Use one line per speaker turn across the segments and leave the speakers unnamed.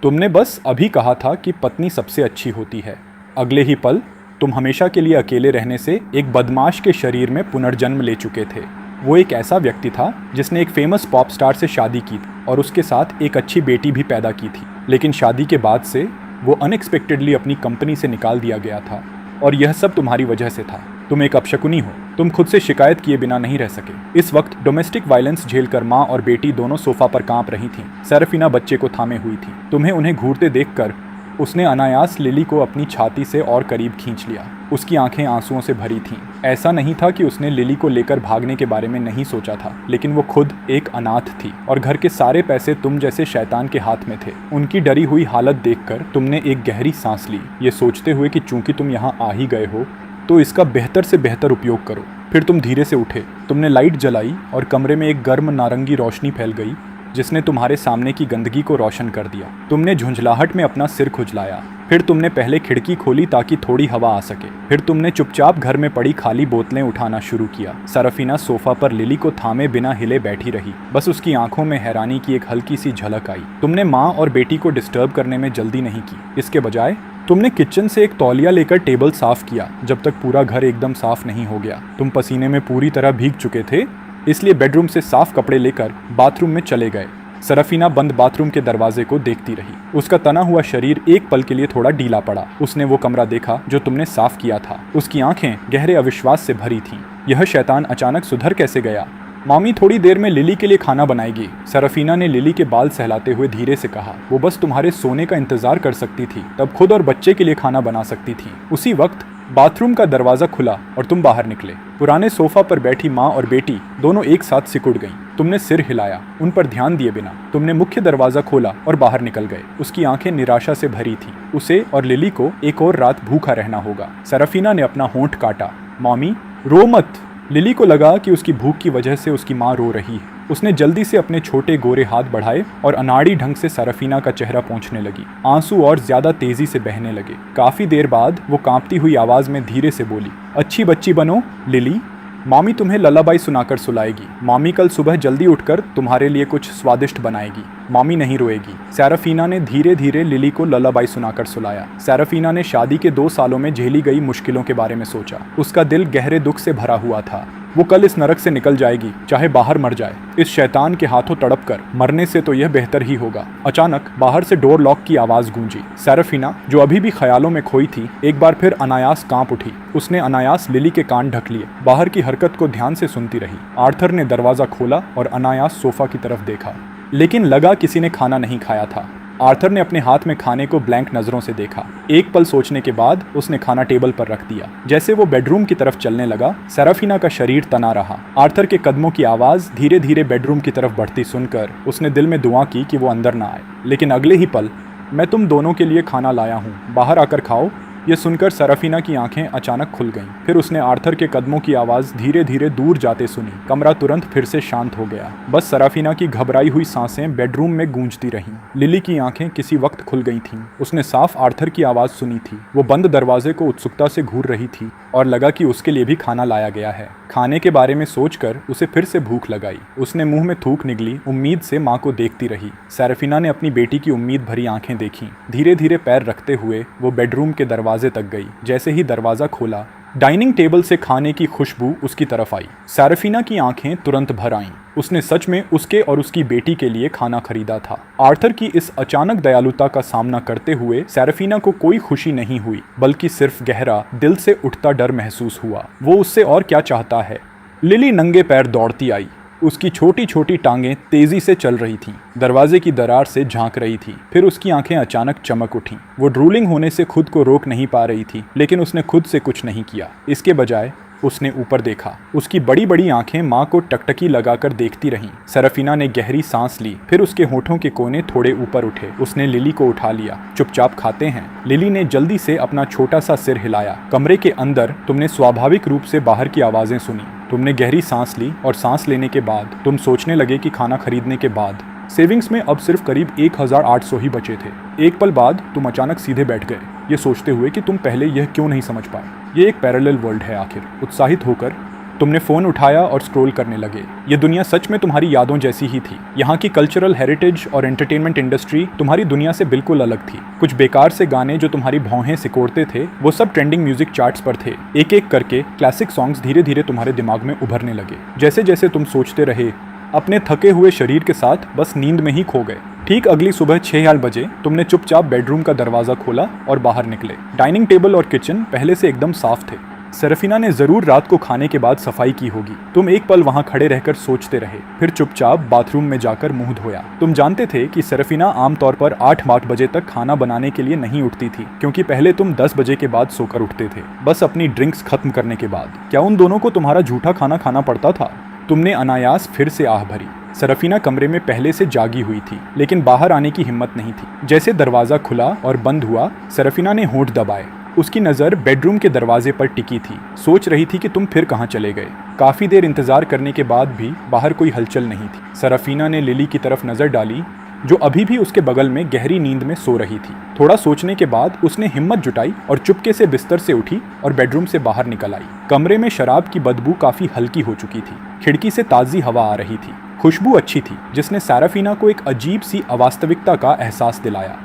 तुमने बस अभी कहा था कि पत्नी सबसे अच्छी होती है। अगले ही पल तुम हमेशा के लिए अकेले रहने से एक बदमाश के शरीर में पुनर्जन्म ले चुके थे। वो एक ऐसा व्यक्ति था जिसने एक फेमस पॉप स्टार से शादी की और उसके साथ एक अच्छी बेटी भी पैदा की थी, लेकिन शादी के बाद से वो अनएक्सपेक्टेडली अपनी कंपनी से निकाल दिया गया था और यह सब तुम्हारी वजह से था। तुम एक अपशकुनी हो। तुम खुद से शिकायत किए बिना नहीं रह सके। इस वक्त डोमेस्टिक वायलेंस झेलकर माँ और बेटी दोनों सोफा पर कांप रही थीं। सेरेफिना बच्चे को थामे हुई थी। तुम्हें उन्हें घूरते देखकर उसने अनायास लिली को अपनी छाती से और करीब खींच लिया। उसकी आंखें आंसुओं से भरी थीं। ऐसा नहीं था कि उसने लिली को लेकर भागने के बारे में नहीं सोचा था, लेकिन वो खुद एक अनाथ थी और घर के सारे पैसे तुम जैसे शैतान के हाथ में थे। उनकी डरी हुई हालत देखकर तुमने एक गहरी सांस ली, ये सोचते हुए कि चूंकि तुम यहाँ आ ही गए हो तो इसका बेहतर से बेहतर उपयोग करो। फिर तुम धीरे से उठे। तुमने लाइट जलाई और कमरे में एक गर्म नारंगी रोशनी फैल गई जिसने तुम्हारे सामने की गंदगी को रोशन कर दिया। तुमने झुंझलाहट में अपना सिर खुजलाया। फिर तुमने पहले खिड़की खोली ताकि थोड़ी हवा आ सके। फिर तुमने चुपचाप घर में पड़ी खाली बोतलें उठाना शुरू किया। सेरेफिना सोफा पर लिली को थामे बिना हिले बैठी रही। बस उसकी आंखों में हैरानी की एक हल्की सी झलक आई। तुमने माँ और बेटी को डिस्टर्ब करने में जल्दी नहीं की। इसके बजाय तुमने किचन से एक तौलिया लेकर टेबल साफ किया जब तक पूरा घर एकदम साफ नहीं हो गया। तुम पसीने में पूरी तरह भीग चुके थे, इसलिए बेडरूम से साफ कपड़े लेकर बाथरूम में चले गए। सेरेफिना बंद बाथरूम के दरवाजे को देखती रही। उसका तना हुआ शरीर एक पल के लिए थोड़ा ढीला पड़ा। उसने वो कमरा देखा जो तुमने साफ किया था। उसकी आंखें गहरे अविश्वास से भरी थीं। यह शैतान अचानक सुधर कैसे गया? मामी थोड़ी देर में लिली के लिए खाना बनाएगी। सेरेफिना ने लिली के बाल सहलाते हुए धीरे से कहा। वो बस तुम्हारे सोने का इंतजार कर सकती थी, तब खुद और बच्चे के लिए खाना बना सकती थी। उसी वक्त बाथरूम का दरवाजा खुला और तुम बाहर निकले। पुराने सोफा पर बैठी माँ और बेटी दोनों एक साथ सिकुड़ गईं। तुमने सिर हिलाया, उन पर ध्यान दिए बिना। तुमने मुख्य दरवाजा खोला और बाहर निकल गए। उसकी आंखें निराशा से भरी थीं। उसे और लिली को एक और रात भूखा रहना होगा। सेरेफिना ने अपना होंठ काटा। मॉमी रो मत। लिली को लगा कि उसकी भूख की वजह से उसकी माँ रो रही है। उसने जल्दी से अपने छोटे गोरे हाथ बढ़ाए और अनाड़ी ढंग से सेरेफिना का चेहरा पोंछने लगी। आंसू और ज्यादा तेजी से बहने लगे। काफी देर बाद वो कांपती हुई आवाज में धीरे से बोली, अच्छी बच्ची बनो लिली। मामी तुम्हें ललाबाई सुनाकर सुलाएगी। मामी कल सुबह जल्दी उठकर तुम्हारे लिए कुछ स्वादिष्ट बनाएगी। मामी नहीं रोएगी। सेरेफिना ने धीरे धीरे लिली को ललाबाई सुनाकर सुलाया। सेरेफिना ने शादी के 2 सालों में झेली गई मुश्किलों के बारे में सोचा। उसका दिल गहरे दुख से भरा हुआ था। वो कल इस नरक से निकल जाएगी, चाहे बाहर मर जाए। इस शैतान के हाथों तड़प कर मरने से तो यह बेहतर ही होगा। अचानक बाहर से डोर लॉक की आवाज गूंजी। सेरेफिना, जो अभी भी ख्यालों में खोई थी, एक बार फिर अनायास कांप उठी। उसने अनायास लिली के कान ढक लिए। बाहर की हरकत को ध्यान से सुनती रही। आर्थर ने दरवाजा खोला और अनायास सोफा की तरफ देखा, लेकिन लगा किसी ने खाना नहीं खाया था। आर्थर ने अपने हाथ में खाने को ब्लैंक नजरों से देखा। एक पल सोचने के बाद उसने खाना टेबल पर रख दिया। जैसे वो बेडरूम की तरफ चलने लगा, सेरेफिना का शरीर तना रहा। आर्थर के कदमों की आवाज धीरे धीरे बेडरूम की तरफ बढ़ती सुनकर उसने दिल में दुआ की कि वो अंदर ना आए। लेकिन अगले ही पल, मैं तुम दोनों के लिए खाना लाया हूँ, बाहर आकर खाओ। ये सुनकर सेरेफिना की आंखें अचानक खुल गईं। फिर उसने आर्थर के कदमों की आवाज धीरे धीरे दूर जाते सुनी। कमरा तुरंत फिर से शांत हो गया। बस सेरेफिना की घबराई हुई सांसें बेडरूम में गूंजती रहीं। लिली की आंखें किसी वक्त खुल गई थीं। उसने साफ आर्थर की आवाज सुनी थी। वो बंद दरवाजे को उत्सुकता से घूर रही थी और लगा कि उसके लिए भी खाना लाया गया है। खाने के बारे में सोचकर उसे फिर से भूख लगाई। उसने मुंह में थूक निगली, उम्मीद से माँ को देखती रही। सेरेफिना ने अपनी बेटी की उम्मीद भरी आंखें देखीं। धीरे धीरे पैर रखते हुए वो बेडरूम के दरवाजे तक गई। जैसे ही दरवाजा खोला, डाइनिंग टेबल से खाने की खुशबू उसकी तरफ आई। सेरेफिना की आंखें तुरंत भर आईं। उसने सच में उसके और उसकी बेटी के लिए खाना खरीदा था। आर्थर की इस अचानक दयालुता का सामना करते हुए सेरेफिना को कोई खुशी नहीं हुई, बल्कि सिर्फ गहरा दिल से उठता डर महसूस हुआ। वो उससे और क्या चाहता है? लिली नंगे पैर दौड़ती आई। उसकी छोटी छोटी टांगें तेजी से चल रही थीं। दरवाजे की दरार से झांक रही थी। फिर उसकी आंखें अचानक चमक उठीं। वो ड्रूलिंग होने से खुद को रोक नहीं पा रही थी, लेकिन उसने खुद से कुछ नहीं किया। इसके बजाय उसने ऊपर देखा। उसकी बड़ी बड़ी आंखें माँ को टकटकी लगाकर देखती रहीं। सेरेफिना ने गहरी सांस ली। फिर उसके होठों के कोने थोड़े ऊपर उठे। उसने लिली को उठा लिया। चुपचाप खाते हैं। लिली ने जल्दी से अपना छोटा सा सिर हिलाया। कमरे के अंदर तुमने स्वाभाविक रूप से बाहर की आवाजें सुनी। तुमने गहरी सांस ली और सांस लेने के बाद तुम सोचने लगे कि खाना खरीदने के बाद सेविंग्स में अब सिर्फ करीब 1800 ही बचे थे। एक पल बाद तुम अचानक सीधे बैठ गए, ये सोचते हुए कि तुम पहले यह क्यों नहीं समझ पाए। ये एक पैरेलल वर्ल्ड है आखिर। उत्साहित होकर तुमने फ़ोन उठाया और स्क्रॉल करने लगे। ये दुनिया सच में तुम्हारी यादों जैसी ही थी। यहाँ की कल्चरल हेरिटेज और एंटरटेनमेंट इंडस्ट्री तुम्हारी दुनिया से बिल्कुल अलग थी। कुछ बेकार से गाने जो तुम्हारी भौहें सिकोड़ते थे वो सब ट्रेंडिंग म्यूजिक चार्ट्स पर थे। एक एक करके क्लासिक सॉन्ग्स धीरे धीरे तुम्हारे दिमाग में उभरने लगे। जैसे जैसे तुम सोचते रहे, अपने थके हुए शरीर के साथ बस नींद में ही खो गए। ठीक अगली सुबह 6 बजे तुमने चुपचाप बेडरूम का दरवाजा खोला और बाहर निकले। डाइनिंग टेबल और किचन पहले से एकदम साफ थे। सरफीना ने जरूर रात को खाने के बाद सफाई की होगी। तुम एक पल वहां खड़े रहकर सोचते रहे, फिर चुपचाप बाथरूम में जाकर मुंह धोया। तुम जानते थे कि सरफीना आमतौर पर 8 बजे तक खाना बनाने के लिए नहीं उठती थी, क्योंकि पहले तुम 10 बजे के बाद सोकर उठते थे, बस अपनी ड्रिंक्स खत्म करने के बाद। क्या उन दोनों को तुम्हारा झूठा खाना खाना पड़ता था? तुमने अनायास फिर से आह भरी। सरफीना कमरे में पहले से जागी हुई थी, लेकिन बाहर आने की हिम्मत नहीं थी। जैसे दरवाजा खुला और बंद हुआ, सरफीना ने होंठ दबाए। उसकी नज़र बेडरूम के दरवाजे पर टिकी थी। सोच रही थी कि तुम फिर कहाँ चले गए। काफ़ी देर इंतजार करने के बाद भी बाहर कोई हलचल नहीं थी। सरफीना ने लिली की तरफ नज़र डाली, जो अभी भी उसके बगल में गहरी नींद में सो रही थी। थोड़ा सोचने के बाद उसने हिम्मत जुटाई और चुपके से बिस्तर से उठी और बेडरूम से बाहर निकल आई। कमरे में शराब की बदबू काफ़ी हल्की हो चुकी थी। खिड़की से ताज़ी हवा आ रही थी। खुशबू अच्छी थी, जिसने सरफीना को एक अजीब सी अवास्तविकता का एहसास दिलाया।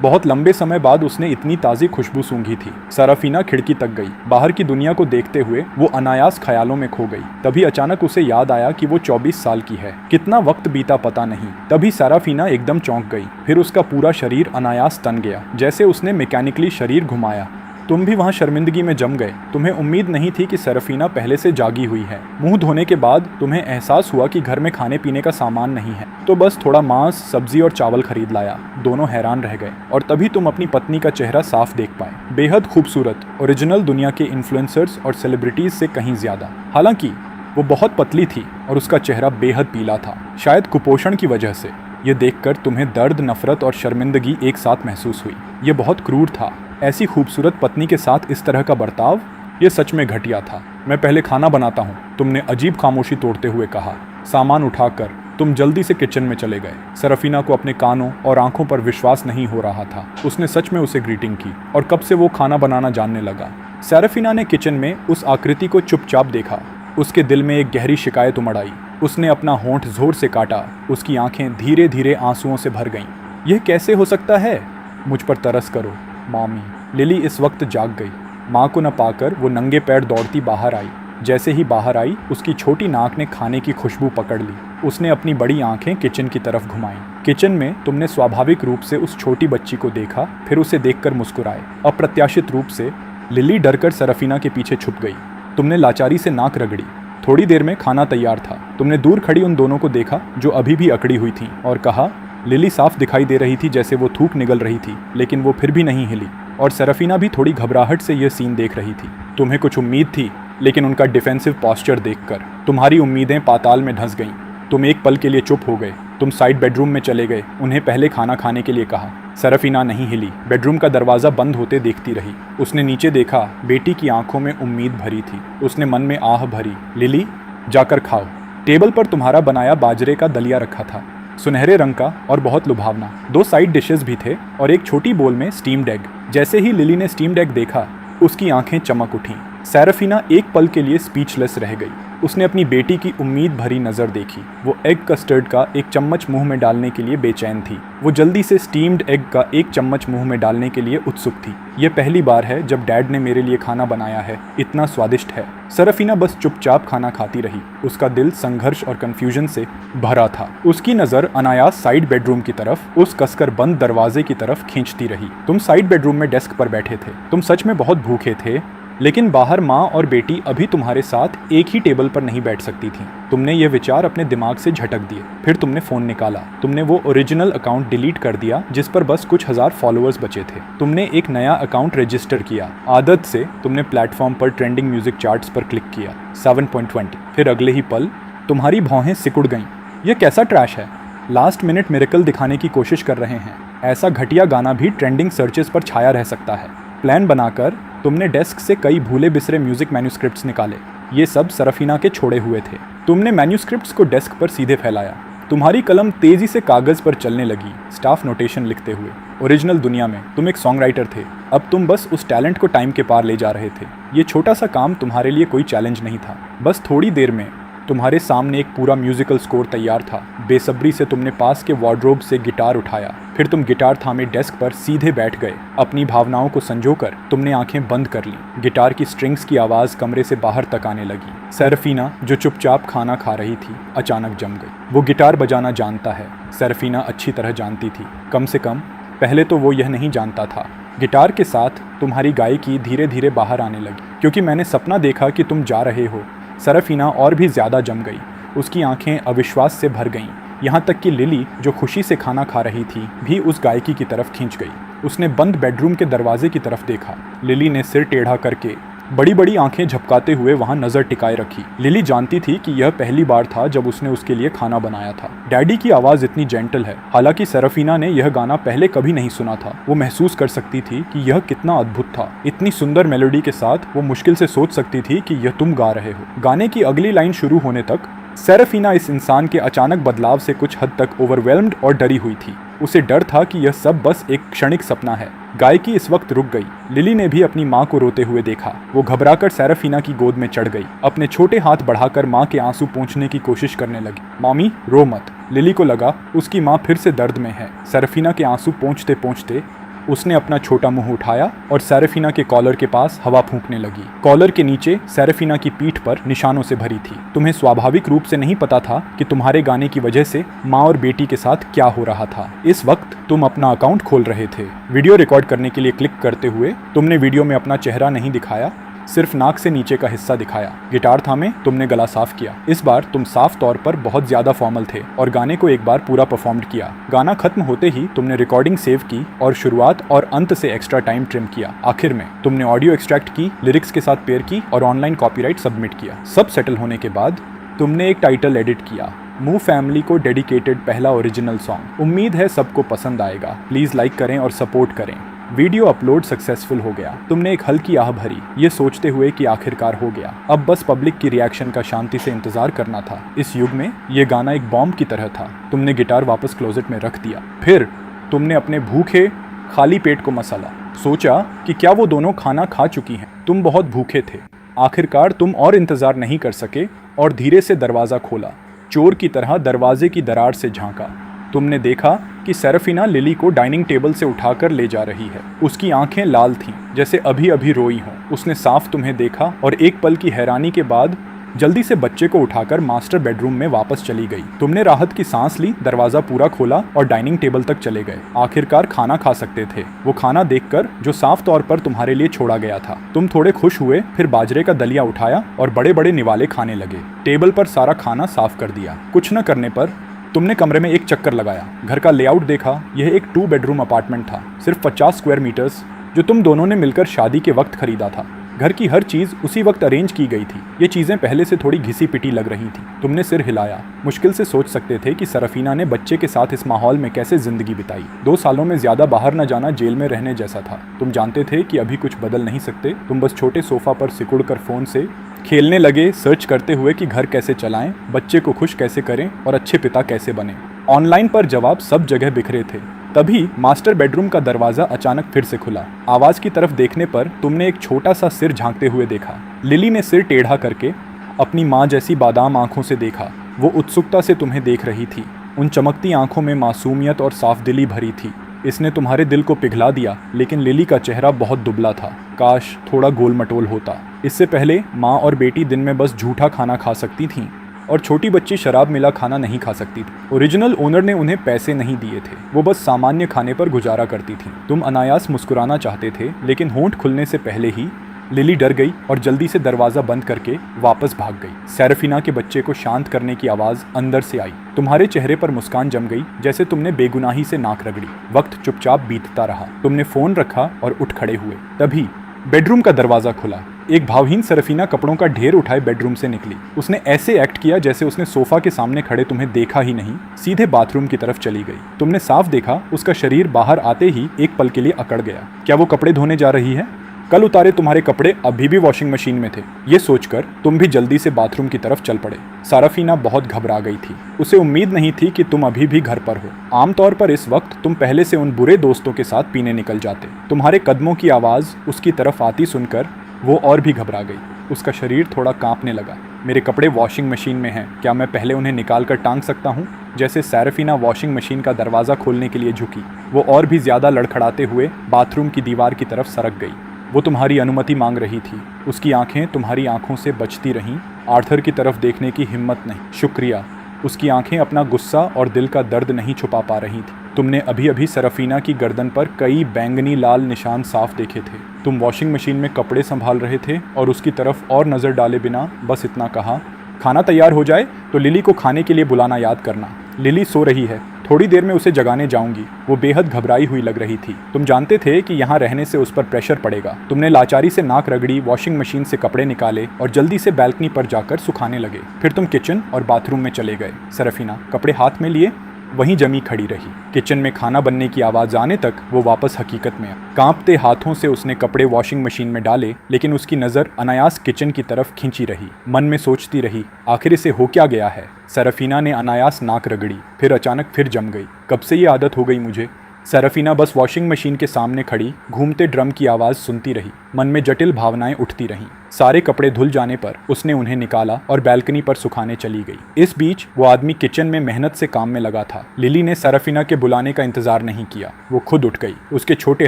बहुत लंबे समय बाद उसने इतनी ताज़ी खुशबू सूंघी थी। सरफीना खिड़की तक गई। बाहर की दुनिया को देखते हुए वो अनायास ख्यालों में खो गई। तभी अचानक उसे याद आया कि वो 24 साल की है। कितना वक्त बीता पता नहीं। तभी सरफीना एकदम चौंक गई। फिर उसका पूरा शरीर अनायास तन गया, जैसे उसने मैकेनिकली शरीर घुमाया। तुम भी वहाँ शर्मिंदगी में जम गए। तुम्हें उम्मीद नहीं थी कि सरफीना पहले से जागी हुई है। मुंह धोने के बाद तुम्हें एहसास हुआ कि घर में खाने पीने का सामान नहीं है, तो बस थोड़ा मांस, सब्जी और चावल खरीद लाया। दोनों हैरान रह गए और तभी तुम अपनी पत्नी का चेहरा साफ देख पाए। बेहद खूबसूरत, ओरिजिनल दुनिया के इन्फ्लुएंसर्स और सेलिब्रिटीज से कहीं ज्यादा। हालांकि वो बहुत पतली थी और उसका चेहरा बेहद पीला था, शायद कुपोषण की वजह से। ये देखकर तुम्हें दर्द, नफरत और शर्मिंदगी एक साथ महसूस हुई। ये बहुत क्रूर था। ऐसी खूबसूरत पत्नी के साथ इस तरह का बर्ताव, ये सच में घटिया था। मैं पहले खाना बनाता हूँ, तुमने अजीब खामोशी तोड़ते हुए कहा। सामान उठाकर तुम जल्दी से किचन में चले गए। सरफीना को अपने कानों और आंखों पर विश्वास नहीं हो रहा था। उसने सच में उसे ग्रीटिंग की और कब से वो खाना बनाना जानने लगा। सरफीना ने किचन में उस आकृति को चुपचाप देखा। उसके दिल में एक गहरी शिकायत उमड़ आई। उसने अपना होंठ जोर से काटा। उसकी आंखें धीरे धीरे आंसुओं से भर गईं। यह कैसे हो सकता है? मुझ पर तरस करो मामी। लिली इस वक्त जाग गई। माँ को न पाकर वो नंगे पैर दौड़ती बाहर आई। जैसे ही बाहर आई, उसकी छोटी नाक ने खाने की खुशबू पकड़ ली। उसने अपनी बड़ी आंखें किचन की तरफ घुमाईं। किचन में तुमने स्वाभाविक रूप से उस छोटी बच्ची को देखा, फिर उसे देखकर मुस्कुराए। अप्रत्याशित रूप से लिली डरकर सरफीना के पीछे छुप गई। तुमने लाचारी से नाक रगड़ी। थोड़ी देर में खाना तैयार था। तुमने दूर खड़ी उन दोनों को देखा जो अभी भी अकड़ी हुई थी, और कहा। लिली साफ दिखाई दे रही थी, जैसे वो थूक निगल रही थी, लेकिन वो फिर भी नहीं हिली। और सरफीना भी थोड़ी घबराहट से यह सीन देख रही थी। तुम्हें कुछ उम्मीद थी, लेकिन उनका डिफेंसिव पॉस्चर देखकर तुम्हारी उम्मीदें पाताल में धंस गईं। तुम एक पल के लिए चुप हो गए। तुम साइड बेडरूम में चले गए, उन्हें पहले खाना खाने के लिए कहा। सरफीना नहीं हिली। बेडरूम का दरवाज़ा बंद होते देखती रही। उसने नीचे देखा। बेटी की आंखों में उम्मीद भरी थी। उसने मन में आह भरी। लिली, जाकर खाओ। टेबल पर तुम्हारा बनाया बाजरे का दलिया रखा था, सुनहरे रंग का और बहुत लुभावना। 2 साइड डिशेस भी थे और एक छोटी बोल में स्टीम्ड एग। जैसे ही लिली ने स्टीम्ड एग देखा, उसकी आंखें चमक उठीं। सरफीना एक पल के लिए स्पीचलेस रह गई। उसने अपनी बेटी की उम्मीद भरी नज़र देखी। वो एग कस्टर्ड का एक चम्मच मुंह में डालने के लिए बेचैन थी। वो जल्दी से स्टीम्ड एग का एक चम्मच मुंह में डालने के लिए उत्सुक थी। ये पहली बार है जब डैड ने मेरे लिए खाना बनाया है, इतना स्वादिष्ट है। सरफीना बस चुपचाप खाना खाती रही। उसका दिल संघर्ष और कंफ्यूजन से भरा था। उसकी नज़र अनायास साइड बेडरूम की तरफ, उस कसकर बंद दरवाजे की तरफ खींचती रही। तुम साइड बेडरूम में डेस्क पर बैठे थे। तुम सच में बहुत भूखे थे, लेकिन बाहर माँ और बेटी अभी तुम्हारे साथ एक ही टेबल पर नहीं बैठ सकती थीं। तुमने ये विचार अपने दिमाग से झटक दिए। फिर तुमने फ़ोन निकाला। तुमने वो ओरिजिनल अकाउंट डिलीट कर दिया जिस पर बस कुछ हजार फॉलोअर्स बचे थे। तुमने एक नया अकाउंट रजिस्टर किया। आदत से तुमने प्लेटफॉर्म पर ट्रेंडिंग म्यूजिक चार्ट्स पर क्लिक किया। 7.20। फिर अगले ही पल तुम्हारी भौहें सिकुड़ गईं। यह कैसा ट्रैश है? लास्ट मिनट मिरेकल दिखाने की कोशिश कर रहे हैं। ऐसा घटिया गाना भी ट्रेंडिंग सर्चेस पर छाया रह सकता है। प्लान बनाकर तुमने डेस्क से कई भूले बिसरे म्यूजिक मैन्यूस्क्रिप्ट्स निकाले। ये सब सरफीना के छोड़े हुए थे। तुमने मैन्यूस्क्रिप्ट्स को डेस्क पर सीधे फैलाया। तुम्हारी कलम तेजी से कागज पर चलने लगी, स्टाफ नोटेशन लिखते हुए। ओरिजिनल दुनिया में तुम एक सॉन्ग राइटर थे, अब तुम बस उस टैलेंट को टाइम के पार ले जा रहे थे। ये छोटा सा काम तुम्हारे लिए कोई चैलेंज नहीं था। बस थोड़ी देर में तुम्हारे सामने एक पूरा म्यूजिकल स्कोर तैयार था। बेसब्री से तुमने पास के वार्डरोब से गिटार उठाया, फिर तुम गिटार थामे डेस्क पर सीधे बैठ गए। अपनी भावनाओं को संजोकर तुमने आंखें बंद कर लीं। गिटार की स्ट्रिंग्स की आवाज़ कमरे से बाहर तक आने लगी। सेरफीना, जो चुपचाप खाना खा रही थी, अचानक जम गई। वो गिटार बजाना जानता है, सेरफीना अच्छी तरह जानती थी। कम से कम पहले तो वो यह नहीं जानता था। गिटार के साथ तुम्हारी गायकी धीरे धीरे बाहर आने लगी। क्योंकि मैंने सपना देखा कि तुम जा रहे हो, सेरफीना और भी ज़्यादा जम गई। उसकी आंखें अविश्वास से भर गईं। यहाँ तक कि लिली, जो खुशी से खाना खा रही थी, भी उस गायकी की तरफ खींच गई। उसने बंद बेडरूम के दरवाजे की तरफ देखा। लिली ने सिर टेढ़ा करके बड़ी बड़ी आंखें झपकाते हुए वहां नजर टिकाए रखी। लिली जानती थी कि यह पहली बार था जब उसने उसके लिए खाना बनाया था। डैडी की आवाज़ इतनी जेंटल है। हालांकि सेरफीना ने यह गाना पहले कभी नहीं सुना था। वो महसूस कर सकती थी कि यह कितना अद्भुत था। इतनी सुंदर मेलोडी के साथ वो मुश्किल से सोच सकती थी कि यह तुम गा रहे हो। गाने की अगली लाइन शुरू होने तक सेरफीना इस इंसान के अचानक बदलाव से कुछ हद तक ओवरवेल्म्ड और डरी हुई थी। उसे डर था कि यह सब बस एक क्षणिक सपना है। गायकी इस वक्त रुक गई। लिली ने भी अपनी माँ को रोते हुए देखा। वो घबराकर सेरफीना की गोद में चढ़ गई। अपने छोटे हाथ बढ़ाकर माँ के आंसू पोंछने की कोशिश करने लगी। मॉमी, रो मत। लिली को लगा उसकी माँ फिर से दर्द में है। सेरफीना के आंसू पोंछते पोंछते उसने अपना छोटा मुंह उठाया और सेरफीना के कॉलर के पास हवा फूंकने लगी। कॉलर के नीचे सेरफीना की पीठ पर निशानों से भरी थी। तुम्हें स्वाभाविक रूप से नहीं पता था कि तुम्हारे गाने की वजह से माँ और बेटी के साथ क्या हो रहा था। इस वक्त तुम अपना अकाउंट खोल रहे थे। वीडियो रिकॉर्ड करने के लिए क्लिक करते हुए तुमने वीडियो में अपना चेहरा नहीं दिखाया, सिर्फ नाक से नीचे का हिस्सा दिखाया। गिटार थामे तुमने गला साफ किया। इस बार तुम साफ तौर पर बहुत ज्यादा फॉर्मल थे और गाने को एक बार पूरा परफॉर्म किया। गाना खत्म होते ही तुमने रिकॉर्डिंग सेव की और शुरुआत और अंत से एक्स्ट्रा टाइम ट्रिम किया। आखिर में तुमने ऑडियो एक्सट्रैक्ट की, लिरिक्स के साथ पेयर की और ऑनलाइन कॉपीराइट सबमिट किया। सब सेटल होने के बाद तुमने एक टाइटल एडिट किया, मूव फैमिली को डेडिकेटेड पहला ओरिजिनल सॉन्ग। उम्मीद है सबको पसंद आएगा। प्लीज लाइक करें और सपोर्ट करें। वीडियो अपलोड सक्सेसफुल हो गया। तुमने एक हल्की आह भरी, ये सोचते हुए कि आखिरकार हो गया। अब बस पब्लिक की रिएक्शन का शांति से इंतजार करना था। इस युग में ये गाना एक बॉम्ब की तरह था। तुमने गिटार वापस क्लोजेट में रख दिया। फिर तुमने अपने भूखे खाली पेट को मसाला। सोचा कि क्या वो दोनों खाना खा चुकी हैं। तुम बहुत भूखे थे। आखिरकार तुम और इंतजार नहीं कर सके और धीरे से दरवाज़ा खोला। चोर की तरह दरवाजे की दरार से झांका। तुमने देखा कि सेरफीना लिली को डाइनिंग टेबल से उठाकर ले जा रही है। उसकी आंखें लाल थीं, जैसे अभी अभी रोई हों। उसने साफ तुम्हें देखा और एक पल की हैरानी के बाद जल्दी से बच्चे को उठाकर मास्टर बेडरूम में वापस चली गई। तुमने राहत की सांस ली, दरवाजा पूरा खोला और डाइनिंग टेबल तक चले गए। आखिरकार खाना खा सकते थे। वो खाना देखकर जो साफ तौर पर तुम्हारे लिए छोड़ा गया था। तुम थोड़े खुश हुए, फिर बाजरे का दलिया उठाया और बड़े बड़े निवाले खाने लगे। टेबल पर सारा खाना साफ कर दिया। कुछ न करने पर तुमने कमरे में एक चक्कर लगाया। घर का लेआउट देखा। यह एक 2 बेडरूम अपार्टमेंट था, सिर्फ 50 स्क्वायर मीटर्स, जो तुम दोनों ने मिलकर शादी के वक्त खरीदा था। घर की हर चीज़ उसी वक्त अरेंज की गई थी। ये चीज़ें पहले से थोड़ी घिसी पिटी लग रही थी। तुमने सिर हिलाया। मुश्किल से सोच सकते थे कि सेरफीना ने बच्चे के साथ इस माहौल में कैसे जिंदगी बिताई। 2 सालों में ज़्यादा बाहर न जाना जेल में रहने जैसा था। तुम जानते थे कि अभी कुछ बदल नहीं सकते। तुम बस छोटे सोफा पर सिकुड़ कर फ़ोन से खेलने लगे, सर्च करते हुए कि घर कैसे चलाएं, बच्चे को खुश कैसे करें और अच्छे पिता कैसे बने। ऑनलाइन पर जवाब सब जगह बिखरे थे। तभी मास्टर बेडरूम का दरवाजा अचानक फिर से खुला। आवाज की तरफ देखने पर तुमने एक छोटा सा सिर झांकते हुए देखा। लिली ने सिर टेढ़ा करके अपनी माँ जैसी बादाम आंखों से देखा। वो उत्सुकता से तुम्हें देख रही थी। उन चमकती आंखों में मासूमियत और साफदिली भरी थी। इसने तुम्हारे दिल को पिघला दिया। लेकिन लिली का चेहरा बहुत दुबला था। काश थोड़ा गोल मटोल होता। इससे पहले माँ और बेटी दिन में बस झूठा खाना खा सकती थीं और छोटी बच्ची शराब मिला खाना नहीं खा सकती थी। ओरिजिनल ओनर ने उन्हें पैसे नहीं दिए थे। वो बस सामान्य खाने पर गुजारा करती थी। तुम अनायास मुस्कुराना चाहते थे, लेकिन होंठ खुलने से पहले ही लिली डर गई और जल्दी से दरवाजा बंद करके वापस भाग गई। सेरफीना के बच्चे को शांत करने की आवाज़ अंदर से आई। तुम्हारे चेहरे पर मुस्कान जम गई, जैसे तुमने बेगुनाही से नाक रगड़ी। वक्त चुपचाप बीतता रहा। तुमने फ़ोन रखा और उठ खड़े हुए। तभी बेडरूम का दरवाज़ा खुला। एक भावहीन सेरफीना कपड़ों का ढेर उठाए बेडरूम से निकली। उसने ऐसे एक्ट किया जैसे उसने सोफा के सामने खड़े तुम्हें देखा ही नहीं। सीधे बाथरूम की तरफ चली गई। तुमने साफ देखा उसका शरीर बाहर आते ही एक पल के लिए अकड़ गया। क्या वो कपड़े धोने जा रही है? कल उतारे तुम्हारे कपड़े अभी भी वॉशिंग मशीन में थे। ये सोचकर तुम भी जल्दी से बाथरूम की तरफ चल पड़े। साराफीना बहुत घबरा गई थी। उसे उम्मीद नहीं थी कि तुम अभी भी घर पर हो। आमतौर पर इस वक्त तुम पहले से उन बुरे दोस्तों के साथ पीने निकल जाते। तुम्हारे कदमों की आवाज़ उसकी तरफ आती सुनकर वो और भी घबरा गई। उसका शरीर थोड़ा कांपने लगा। मेरे कपड़े वॉशिंग मशीन में हैं, क्या मैं पहले उन्हें निकाल कर टांग सकता हूँ? जैसे सेराफीना वॉशिंग मशीन का दरवाज़ा खोलने के लिए झुकी, वो और भी ज़्यादा लड़खड़ाते हुए बाथरूम की दीवार की तरफ सरक गई। वो तुम्हारी अनुमति मांग रही थी। उसकी आंखें तुम्हारी आंखों से बचती रहीं। आर्थर की तरफ देखने की हिम्मत नहीं। शुक्रिया। उसकी आंखें अपना गुस्सा और दिल का दर्द नहीं छुपा पा रही थी। तुमने अभी अभी सेराफीना की गर्दन पर कई बैंगनी लाल निशान साफ देखे थे। तुम वॉशिंग मशीन में कपड़े संभाल रहे थे और उसकी तरफ और नज़र डाले बिना बस इतना कहा, खाना तैयार हो जाए तो लिली को खाने के लिए बुलाना याद करना। लिली सो रही है, थोड़ी देर में उसे जगाने जाऊंगी। वो बेहद घबराई हुई लग रही थी। तुम जानते थे कि यहाँ रहने से उस पर प्रेशर पड़ेगा। तुमने लाचारी से नाक रगड़ी, वॉशिंग मशीन से कपड़े निकाले और जल्दी से बैल्कनी पर जाकर सुखाने लगे। फिर तुम किचन और बाथरूम में चले गए। सेराफीना कपड़े हाथ में लिए वहीं जमी खड़ी रही। किचन में खाना बनने की आवाज़ आने तक वो वापस हकीकत में आई। कांपते हाथों से उसने कपड़े वॉशिंग मशीन में डाले, लेकिन उसकी नज़र अनायास किचन की तरफ खींची रही। मन में सोचती रही, आखिर इसे हो क्या गया है? सेराफीना ने अनायास नाक रगड़ी, फिर अचानक फिर जम गई। कब से ये आदत हो गई मुझे? सेराफीना बस वॉशिंग मशीन के सामने खड़ी घूमते ड्रम की आवाज़ सुनती रही। मन में जटिल भावनाएं उठती रहीं। सारे कपड़े धुल जाने पर उसने उन्हें निकाला और बैल्कनी पर सुखाने चली गई। इस बीच वो आदमी किचन में मेहनत से काम में लगा था। लिली ने सेराफीना के बुलाने का इंतजार नहीं किया। वो खुद उठ गई। उसके छोटे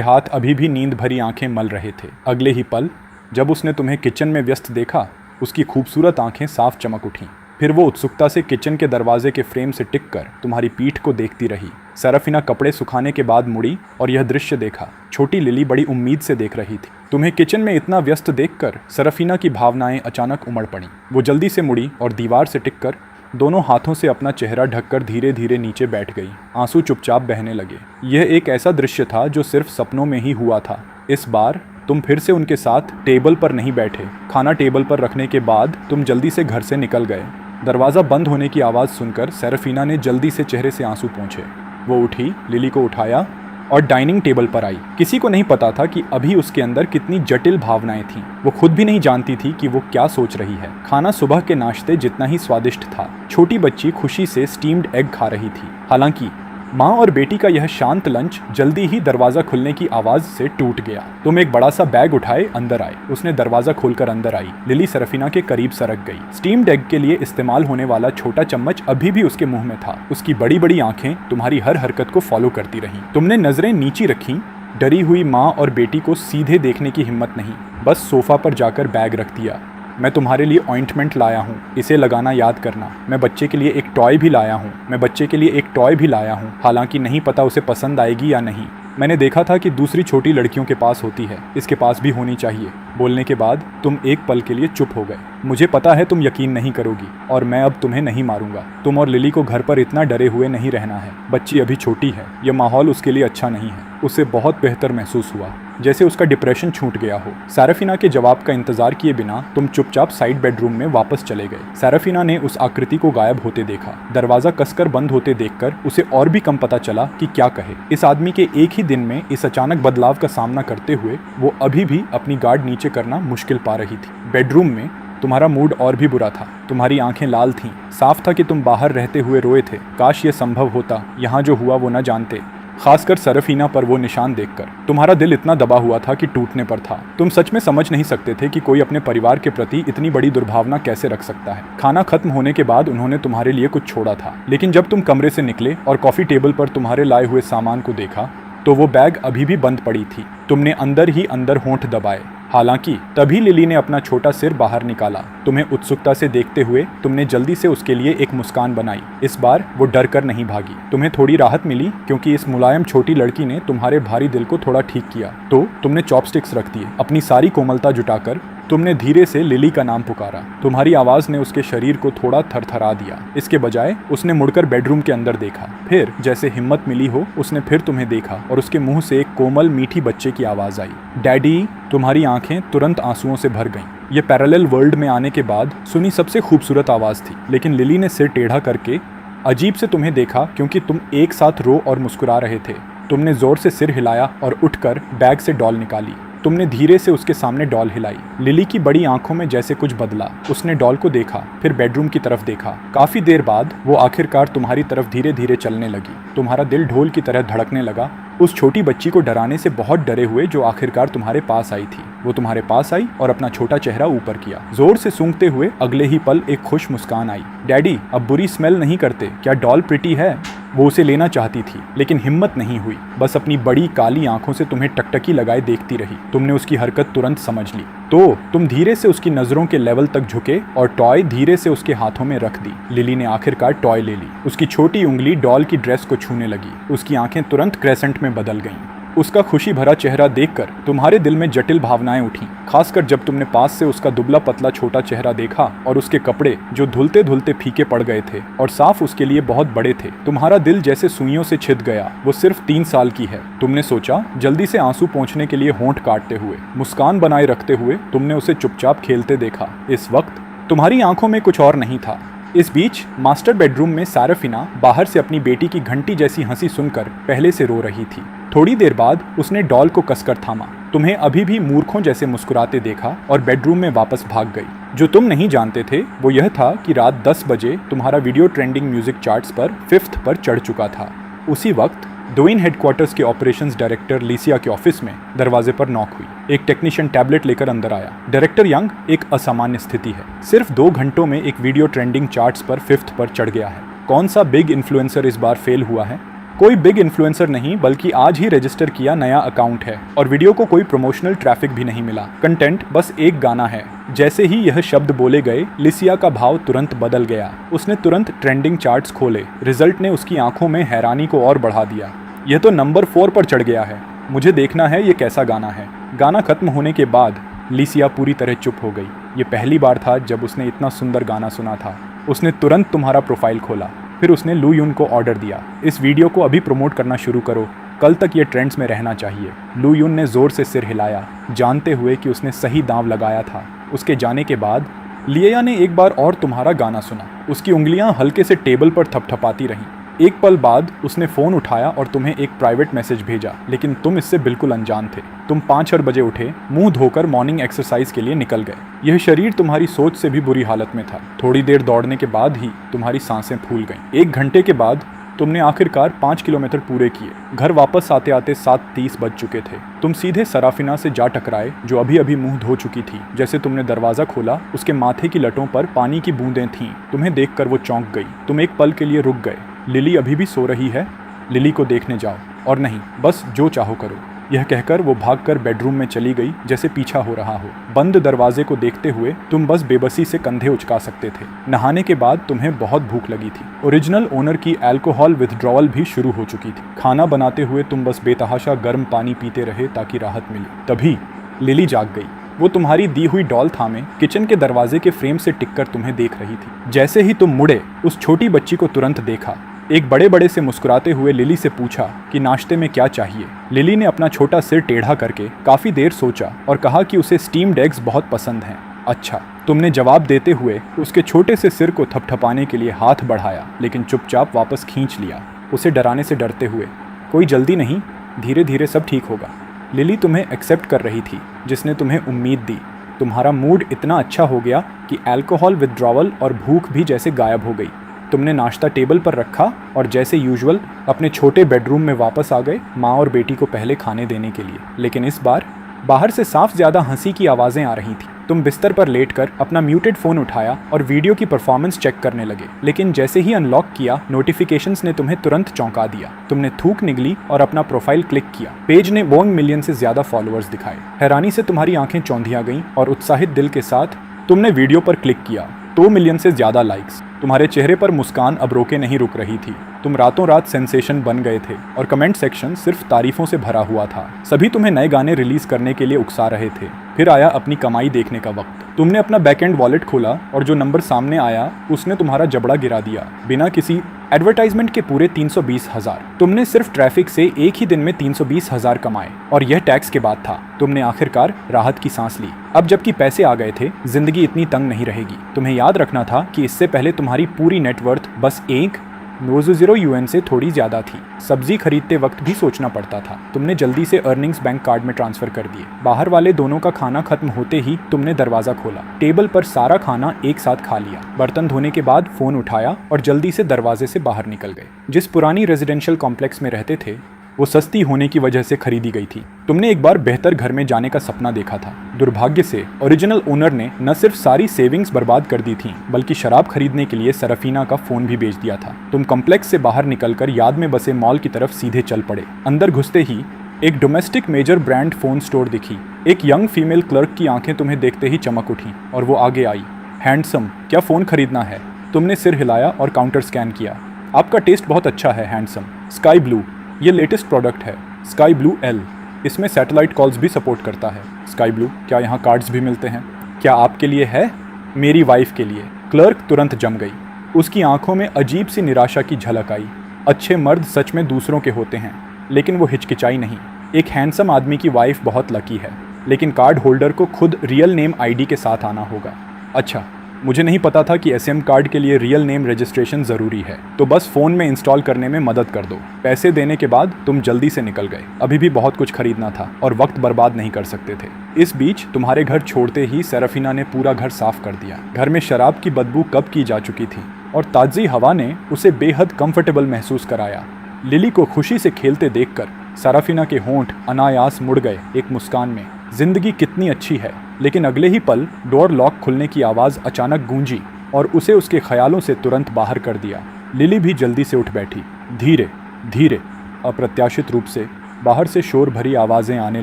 हाथ अभी भी नींद भरी आंखें मल रहे थे। अगले ही पल जब उसने तुम्हें किचन में व्यस्त देखा, उसकी खूबसूरत आंखें साफ चमक उठीं। फिर वो उत्सुकता से किचन के दरवाजे के फ्रेम से टिककर तुम्हारी पीठ को देखती रही। सेराफीना कपड़े सुखाने के बाद मुड़ी और यह दृश्य देखा। छोटी लिली बड़ी उम्मीद से देख रही थी। तुम्हें किचन में इतना व्यस्त देखकर सेराफीना की भावनाएं अचानक उमड़ पड़ीं। वो जल्दी से मुड़ी और दीवार से टिककर दोनों हाथों से अपना चेहरा ढककर धीरे धीरे नीचे बैठ गई। आंसू चुपचाप बहने लगे। यह एक ऐसा दृश्य था जो सिर्फ सपनों में ही हुआ था। इस बार तुम फिर से उनके साथ टेबल पर नहीं बैठे। खाना टेबल पर रखने के बाद तुम जल्दी से घर से निकल गए। दरवाज़ा बंद होने की आवाज़ सुनकर सेराफीना ने जल्दी से चेहरे से आंसू पोंछे। वो उठी, लिली को उठाया और डाइनिंग टेबल पर आई। किसी को नहीं पता था कि अभी उसके अंदर कितनी जटिल भावनाएं थीं। वो खुद भी नहीं जानती थी कि वो क्या सोच रही है। खाना सुबह के नाश्ते जितना ही स्वादिष्ट था। छोटी बच्ची खुशी से स्टीम्ड एग खा रही थी। हालांकि माँ और बेटी का यह शांत लंच जल्दी ही दरवाज़ा खुलने की आवाज़ से टूट गया। तुम एक बड़ा सा बैग उठाए अंदर आए। उसने दरवाज़ा खोलकर अंदर आई। लिली सेराफीना के करीब सरक गई। स्टीम्ड एग के लिए इस्तेमाल होने वाला छोटा चम्मच अभी भी उसके मुंह में था। उसकी बड़ी बड़ी आंखें तुम्हारी हर हरकत को फॉलो करती रहीं। तुमने नजरें नीची रखी। डरी हुई माँ और बेटी को सीधे देखने की हिम्मत नहीं। बस सोफा पर जाकर बैग रख दिया। मैं तुम्हारे लिए ऑइंटमेंट लाया हूँ, इसे लगाना याद करना। मैं बच्चे के लिए एक टॉय भी लाया हूँ। मैं बच्चे के लिए एक टॉय भी लाया हूँ। हालांकि नहीं पता उसे पसंद आएगी या नहीं। मैंने देखा था कि दूसरी छोटी लड़कियों के पास होती है, इसके पास भी होनी चाहिए। बोलने के बाद तुम एक पल के लिए चुप हो गए। मुझे पता है तुम यकीन नहीं करोगी और मैं अब तुम्हें नहीं मारूंगा। तुम और लिली को घर पर इतना डरे हुए नहीं रहना है। बच्ची अभी छोटी है, यह माहौल उसके लिए अच्छा नहीं है। उसे बहुत बेहतर महसूस हुआ, जैसे उसका डिप्रेशन छूट गया हो। सेराफीना के जवाब का इंतजार किए बिना तुम चुपचाप साइड बेडरूम में वापस चले गए। सेराफीना ने उस आकृति को गायब होते देखा। दरवाजा कसकर बंद होते देखकर उसे और भी कम पता चला कि क्या कहे। इस आदमी के एक ही दिन में इस अचानक बदलाव का सामना करते हुए वो अभी भी अपनी गार्ड नीचे करना मुश्किल पा रही थी। बेडरूम में तुम्हारा मूड और भी बुरा था। तुम्हारी आंखें लाल थीं। साफ था कि तुम बाहर रहते हुए रोए थे। काश ये संभव होता। यहाँ जो हुआ वो न जानते, खासकर सेराफीना पर वो निशान देखकर। तुम्हारा दिल इतना दबा हुआ था कि टूटने पर था। तुम सच में समझ नहीं सकते थे कि कोई अपने परिवार के प्रति इतनी बड़ी दुर्भावना कैसे रख सकता है। खाना खत्म होने के बाद उन्होंने तुम्हारे लिए कुछ छोड़ा था, लेकिन जब तुम कमरे से निकले और कॉफी टेबल पर तुम्हारे लाए हुए सामान को देखा तो वो बैग अभी भी बंद पड़ी थी। तुमने अंदर ही अंदर होंठ दबाए। हालांकि तभी लिली ने अपना छोटा सिर बाहर निकाला। तुम्हें उत्सुकता से देखते हुए तुमने जल्दी से उसके लिए एक मुस्कान बनाई। इस बार वो डर कर नहीं भागी। तुम्हें थोड़ी राहत मिली क्योंकि इस मुलायम छोटी लड़की ने तुम्हारे भारी दिल को थोड़ा ठीक किया। तो तुमने चॉपस्टिक्स रख दिए। अपनी सारी कोमलता जुटाकर तुमने धीरे से लिली का नाम पुकारा। तुम्हारी आवाज ने उसके शरीर को थोड़ा थरथरा दिया। इसके बजाय उसने मुड़कर बेडरूम के अंदर देखा। फिर जैसे हिम्मत मिली हो उसने फिर तुम्हें देखा और उसके मुंह से एक कोमल मीठी बच्चे की आवाज आई, डैडी। तुम्हारी आंखें तुरंत आंसुओं से भर गईं। ये पैरेलल वर्ल्ड में आने के बाद सुनी सबसे खूबसूरत आवाज थी। लेकिन लिली ने सिर टेढ़ा करके अजीब से तुम्हें देखा क्योंकि तुम एक साथ रो और मुस्कुरा रहे थे। तुमने जोर से सिर हिलाया और उठकर बैग से डॉल निकाली। तुमने धीरे से उसके सामने डॉल हिलाई। लिली की बड़ी आंखों में जैसे कुछ बदला। उसने डॉल को देखा, फिर बेडरूम की तरफ देखा। काफी देर बाद वो आखिरकार तुम्हारी तरफ धीरे धीरे चलने लगी। तुम्हारा दिल ढोल की तरह धड़कने लगा, उस छोटी बच्ची को डराने से बहुत डरे हुए जो आखिरकार तुम्हारे पास आई थी। वो तुम्हारे पास आई और अपना छोटा चेहरा ऊपर किया। जोर से सूंघते हुए अगले ही पल एक खुश मुस्कान आई। डैडी, अब बुरी स्मेल नहीं करते, क्या डॉल प्रिटी है? वो उसे लेना चाहती थी लेकिन हिम्मत नहीं हुई, बस अपनी बड़ी काली आंखों से तुम्हें टकटकी लगाए देखती रही। तुमने उसकी हरकत तुरंत समझ ली, तो तुम धीरे से उसकी नजरों के लेवल तक झुके और टॉय धीरे से उसके हाथों में रख दी। लिली ने आखिरकार टॉय ले ली। उसकी छोटी उंगली डॉल की ड्रेस को छूने लगी। उसकी आंखें तुरंत क्रेसेंट में बदल गईं। उसका खुशी भरा चेहरा देखकर तुम्हारे दिल में जटिल भावनाएं उठीं, खासकर जब तुमने पास से उसका दुबला पतला छोटा चेहरा देखा और उसके कपड़े जो धुलते धुलते फीके पड़ गए थे और साफ उसके लिए बहुत बड़े थे। तुम्हारा दिल जैसे सुइयों से छिद गया। वो सिर्फ 3 साल की है। तुमने सोचा, जल्दी से आंसू पोंछने के लिए होंठ काटते हुए, मुस्कान बनाए रखते हुए तुमने उसे चुपचाप खेलते देखा। इस वक्त तुम्हारी आंखों में कुछ और नहीं था। इस बीच मास्टर बेडरूम में साराफिना बाहर से अपनी बेटी की घंटी जैसी हंसी सुनकर पहले से रो रही थी। थोड़ी देर बाद उसने डॉल को कसकर थामा, तुम्हें अभी भी मूर्खों जैसे मुस्कुराते देखा और बेडरूम में वापस भाग गई। जो तुम नहीं जानते थे वो यह था कि रात 10 बजे तुम्हारा वीडियो ट्रेंडिंग म्यूजिक चार्ट्स पर 5th पर चढ़ चुका था। उसी वक्त डोइन हेडक्वार्टर्स के ऑपरेशंस डायरेक्टर लिसिया के ऑफिस में दरवाजे पर नॉक हुई। एक टेक्नीशियन टैबलेट लेकर अंदर आया। डायरेक्टर यंग, एक असामान्य स्थिति है। सिर्फ 2 घंटों में एक वीडियो ट्रेंडिंग चार्ट्स पर 5th पर चढ़ गया है। कौन सा बिग इन्फ्लुएंसर इस बार फेल हुआ है? कोई बिग इन्फ्लुएंसर नहीं, बल्कि आज ही रजिस्टर किया नया अकाउंट है और वीडियो को कोई प्रमोशनल ट्रैफिक भी नहीं मिला। कंटेंट बस एक गाना है। जैसे ही यह शब्द बोले गए, लिसिया का भाव तुरंत बदल गया। उसने तुरंत ट्रेंडिंग चार्ट्स खोले। रिजल्ट ने उसकी आंखों में हैरानी को और बढ़ा दिया। यह तो नंबर 4 पर चढ़ गया है। मुझे देखना है ये कैसा गाना है। गाना खत्म होने के बाद लिसिया पूरी तरह चुप हो गई। ये पहली बार था जब उसने इतना सुंदर गाना सुना था। उसने तुरंत तुम्हारा प्रोफाइल खोला। फिर उसने लू यून को ऑर्डर दिया, इस वीडियो को अभी प्रमोट करना शुरू करो, कल तक ये ट्रेंड्स में रहना चाहिए। लू यून ने जोर से सिर हिलाया, जानते हुए कि उसने सही दांव लगाया था। उसके जाने के बाद लिया ने एक बार और तुम्हारा गाना सुना। उसकी उंगलियां हल्के से टेबल पर थपथपाती रहीं। एक पल बाद उसने फ़ोन उठाया और तुम्हें एक प्राइवेट मैसेज भेजा, लेकिन तुम इससे बिल्कुल अनजान थे। तुम 5-6 बजे उठे, मुंह धोकर मॉर्निंग एक्सरसाइज के लिए निकल गए। यह शरीर तुम्हारी सोच से भी बुरी हालत में था। थोड़ी देर दौड़ने के बाद ही तुम्हारी सांसें फूल गईं। 1 घंटे के बाद तुमने आखिरकार 5 किलोमीटर पूरे किए। घर वापस आते आते 7:30 बज चुके थे। तुम सीधे सराफिना से जा टकराए, जो अभी अभी मुंह धो चुकी थी। जैसे तुमने दरवाज़ा खोला, उसके माथे की लटों पर पानी की बूंदें थीं। तुम्हें देखकर वो चौंक गई। तुम एक पल के लिए रुक गए। लिली अभी भी सो रही है? लिली को देखने जाओ, और नहीं, बस जो चाहो करो। यह कहकर वो भागकर बेडरूम में चली गई, जैसे पीछा हो रहा हो। बंद दरवाजे को देखते हुए तुम बस बेबसी से कंधे उचका सकते थे। नहाने के बाद तुम्हें बहुत भूख लगी थी। ओरिजिनल ओनर की अल्कोहल विथड्रॉवल भी शुरू हो चुकी थी। खाना बनाते हुए तुम बस बेतहाशा गर्म पानी पीते रहे ताकि राहत मिले। तभी लिली जाग गई। वो तुम्हारी दी हुई डॉल थामे किचन के दरवाजे के फ्रेम से टिककर तुम्हें देख रही थी। जैसे ही तुम मुड़े, उस छोटी बच्ची को तुरंत देखा। एक बड़े बड़े से मुस्कुराते हुए लिली से पूछा कि नाश्ते में क्या चाहिए। लिली ने अपना छोटा सिर टेढ़ा करके काफ़ी देर सोचा और कहा कि उसे स्टीम्ड एग्स बहुत पसंद हैं। अच्छा, तुमने जवाब देते हुए उसके छोटे से सिर को थपथपाने के लिए हाथ बढ़ाया, लेकिन चुपचाप वापस खींच लिया, उसे डराने से डरते हुए। कोई जल्दी नहीं, धीरे धीरे सब ठीक होगा। लिली तुम्हें एक्सेप्ट कर रही थी, जिसने तुम्हें उम्मीद दी। तुम्हारा मूड इतना अच्छा हो गया कि अल्कोहल विथड्रॉवल और भूख भी जैसे गायब हो गई। तुमने नाश्ता टेबल पर रखा और जैसे यूजुअल अपने छोटे बेडरूम में वापस आ गए, माँ और बेटी को पहले खाने देने के लिए। लेकिन इस बार बाहर से साफ ज़्यादा हंसी की आवाज़ें आ रही थीं। तुम बिस्तर पर लेटकर अपना म्यूटेड फ़ोन उठाया और वीडियो की परफॉर्मेंस चेक करने लगे। लेकिन जैसे ही अनलॉक किया, नोटिफिकेशंस ने तुम्हें तुरंत चौंका दिया। तुमने थूक निगली और अपना प्रोफाइल क्लिक किया। पेज ने 1 मिलियन से ज़्यादा फॉलोअर्स दिखाए। हैरानी से तुम्हारी आंखें चौंधिया गईं और उत्साहित दिल के साथ तुमने वीडियो पर क्लिक किया। 2 मिलियन से ज़्यादा लाइक्स। तुम्हारे चेहरे पर मुस्कान अब रोके नहीं रुक रही थी। तुम रातों रात सेंसेशन बन गए थे और कमेंट सेक्शन सिर्फ तारीफों से भरा हुआ था। सभी तुम्हें नए गाने रिलीज करने के लिए उकसा रहे थे। फिर आया अपनी कमाई देखने का वक्त। तुमने अपना बैकएंड वॉलेट खोला और जो नंबर सामने आया उसने तुम्हारा जबड़ा गिरा दिया। बिना किसी एडवर्टाइजमेंट के पूरे 320,000। तुमने सिर्फ ट्रैफिक से एक ही दिन में 320,000 कमाए, और यह टैक्स के बाद था। तुमने आखिरकार राहत की सांस ली। अब जबकि पैसे आ गए थे, जिंदगी इतनी तंग नहीं रहेगी। तुम्हें याद रखना था कि इससे पहले तुम्हारी पूरी नेटवर्थ बस 1 900 युएन से थोड़ी ज़्यादा थी। सब्जी खरीदते वक्त भी सोचना पड़ता था। तुमने जल्दी से अर्निंग्स बैंक कार्ड में ट्रांसफ़र कर दिए। बाहर वाले दोनों का खाना खत्म होते ही तुमने दरवाज़ा खोला। टेबल पर सारा खाना एक साथ खा लिया। बर्तन धोने के बाद फ़ोन उठाया और जल्दी से दरवाजे से बाहर निकल गए। जिस पुरानी रेजिडेंशियल कॉम्प्लेक्स में रहते थे वो सस्ती होने की वजह से खरीदी गई थी। तुमने एक बार बेहतर घर में जाने का सपना देखा था। दुर्भाग्य से ओरिजिनल ओनर ने न सिर्फ सारी सेविंग्स बर्बाद कर दी थी बल्कि शराब खरीदने के लिए सरफीना का फोन भी बेच दिया था। तुम कॉम्प्लेक्स से बाहर निकलकर याद में बसे मॉल की तरफ सीधे चल पड़े। अंदर घुसते ही एक domestic major brand phone store दिखी। एक यंग फीमेल क्लर्क की आंखें तुम्हें देखते ही चमक उठी और वो आगे आई। हैंडसम, क्या फ़ोन खरीदना है? तुमने सिर हिलाया और काउंटर स्कैन किया। आपका टेस्ट बहुत अच्छा है हैंडसम। स्काई ब्लू, ये लेटेस्ट प्रोडक्ट है। स्काई ब्लू एल, इसमें सैटेलाइट कॉल्स भी सपोर्ट करता है। स्काई ब्लू, क्या यहाँ कार्ड्स भी मिलते हैं? क्या आपके लिए है? मेरी वाइफ के लिए। क्लर्क तुरंत जम गई। उसकी आंखों में अजीब सी निराशा की झलक आई। अच्छे मर्द सच में दूसरों के होते हैं, लेकिन वो हिचकिचाई नहीं। एक हैंडसम आदमी की वाइफ बहुत लकी है, लेकिन कार्ड होल्डर को खुद रियल नेम आईडी के साथ आना होगा। अच्छा, मुझे नहीं पता था कि एसएम कार्ड के लिए रियल नेम रजिस्ट्रेशन ज़रूरी है, तो बस फ़ोन में इंस्टॉल करने में मदद कर दो। पैसे देने के बाद तुम जल्दी से निकल गए। अभी भी बहुत कुछ खरीदना था और वक्त बर्बाद नहीं कर सकते थे। इस बीच तुम्हारे घर छोड़ते ही सेराफिना ने पूरा घर साफ कर दिया। घर में शराब की बदबू कब की जा चुकी थी और ताज़ी हवा ने उसे बेहद कंफर्टेबल महसूस कराया। लिली को खुशी से खेलते देखकर सेराफिना के होंठ अनायास मुड़ गए एक मुस्कान में। जिंदगी कितनी अच्छी है। लेकिन अगले ही पल डोर लॉक खुलने की आवाज़ अचानक गूंजी और उसे उसके ख्यालों से तुरंत बाहर कर दिया। लिली भी जल्दी से उठ बैठी। धीरे धीरे, अप्रत्याशित रूप से बाहर से शोर भरी आवाज़ें आने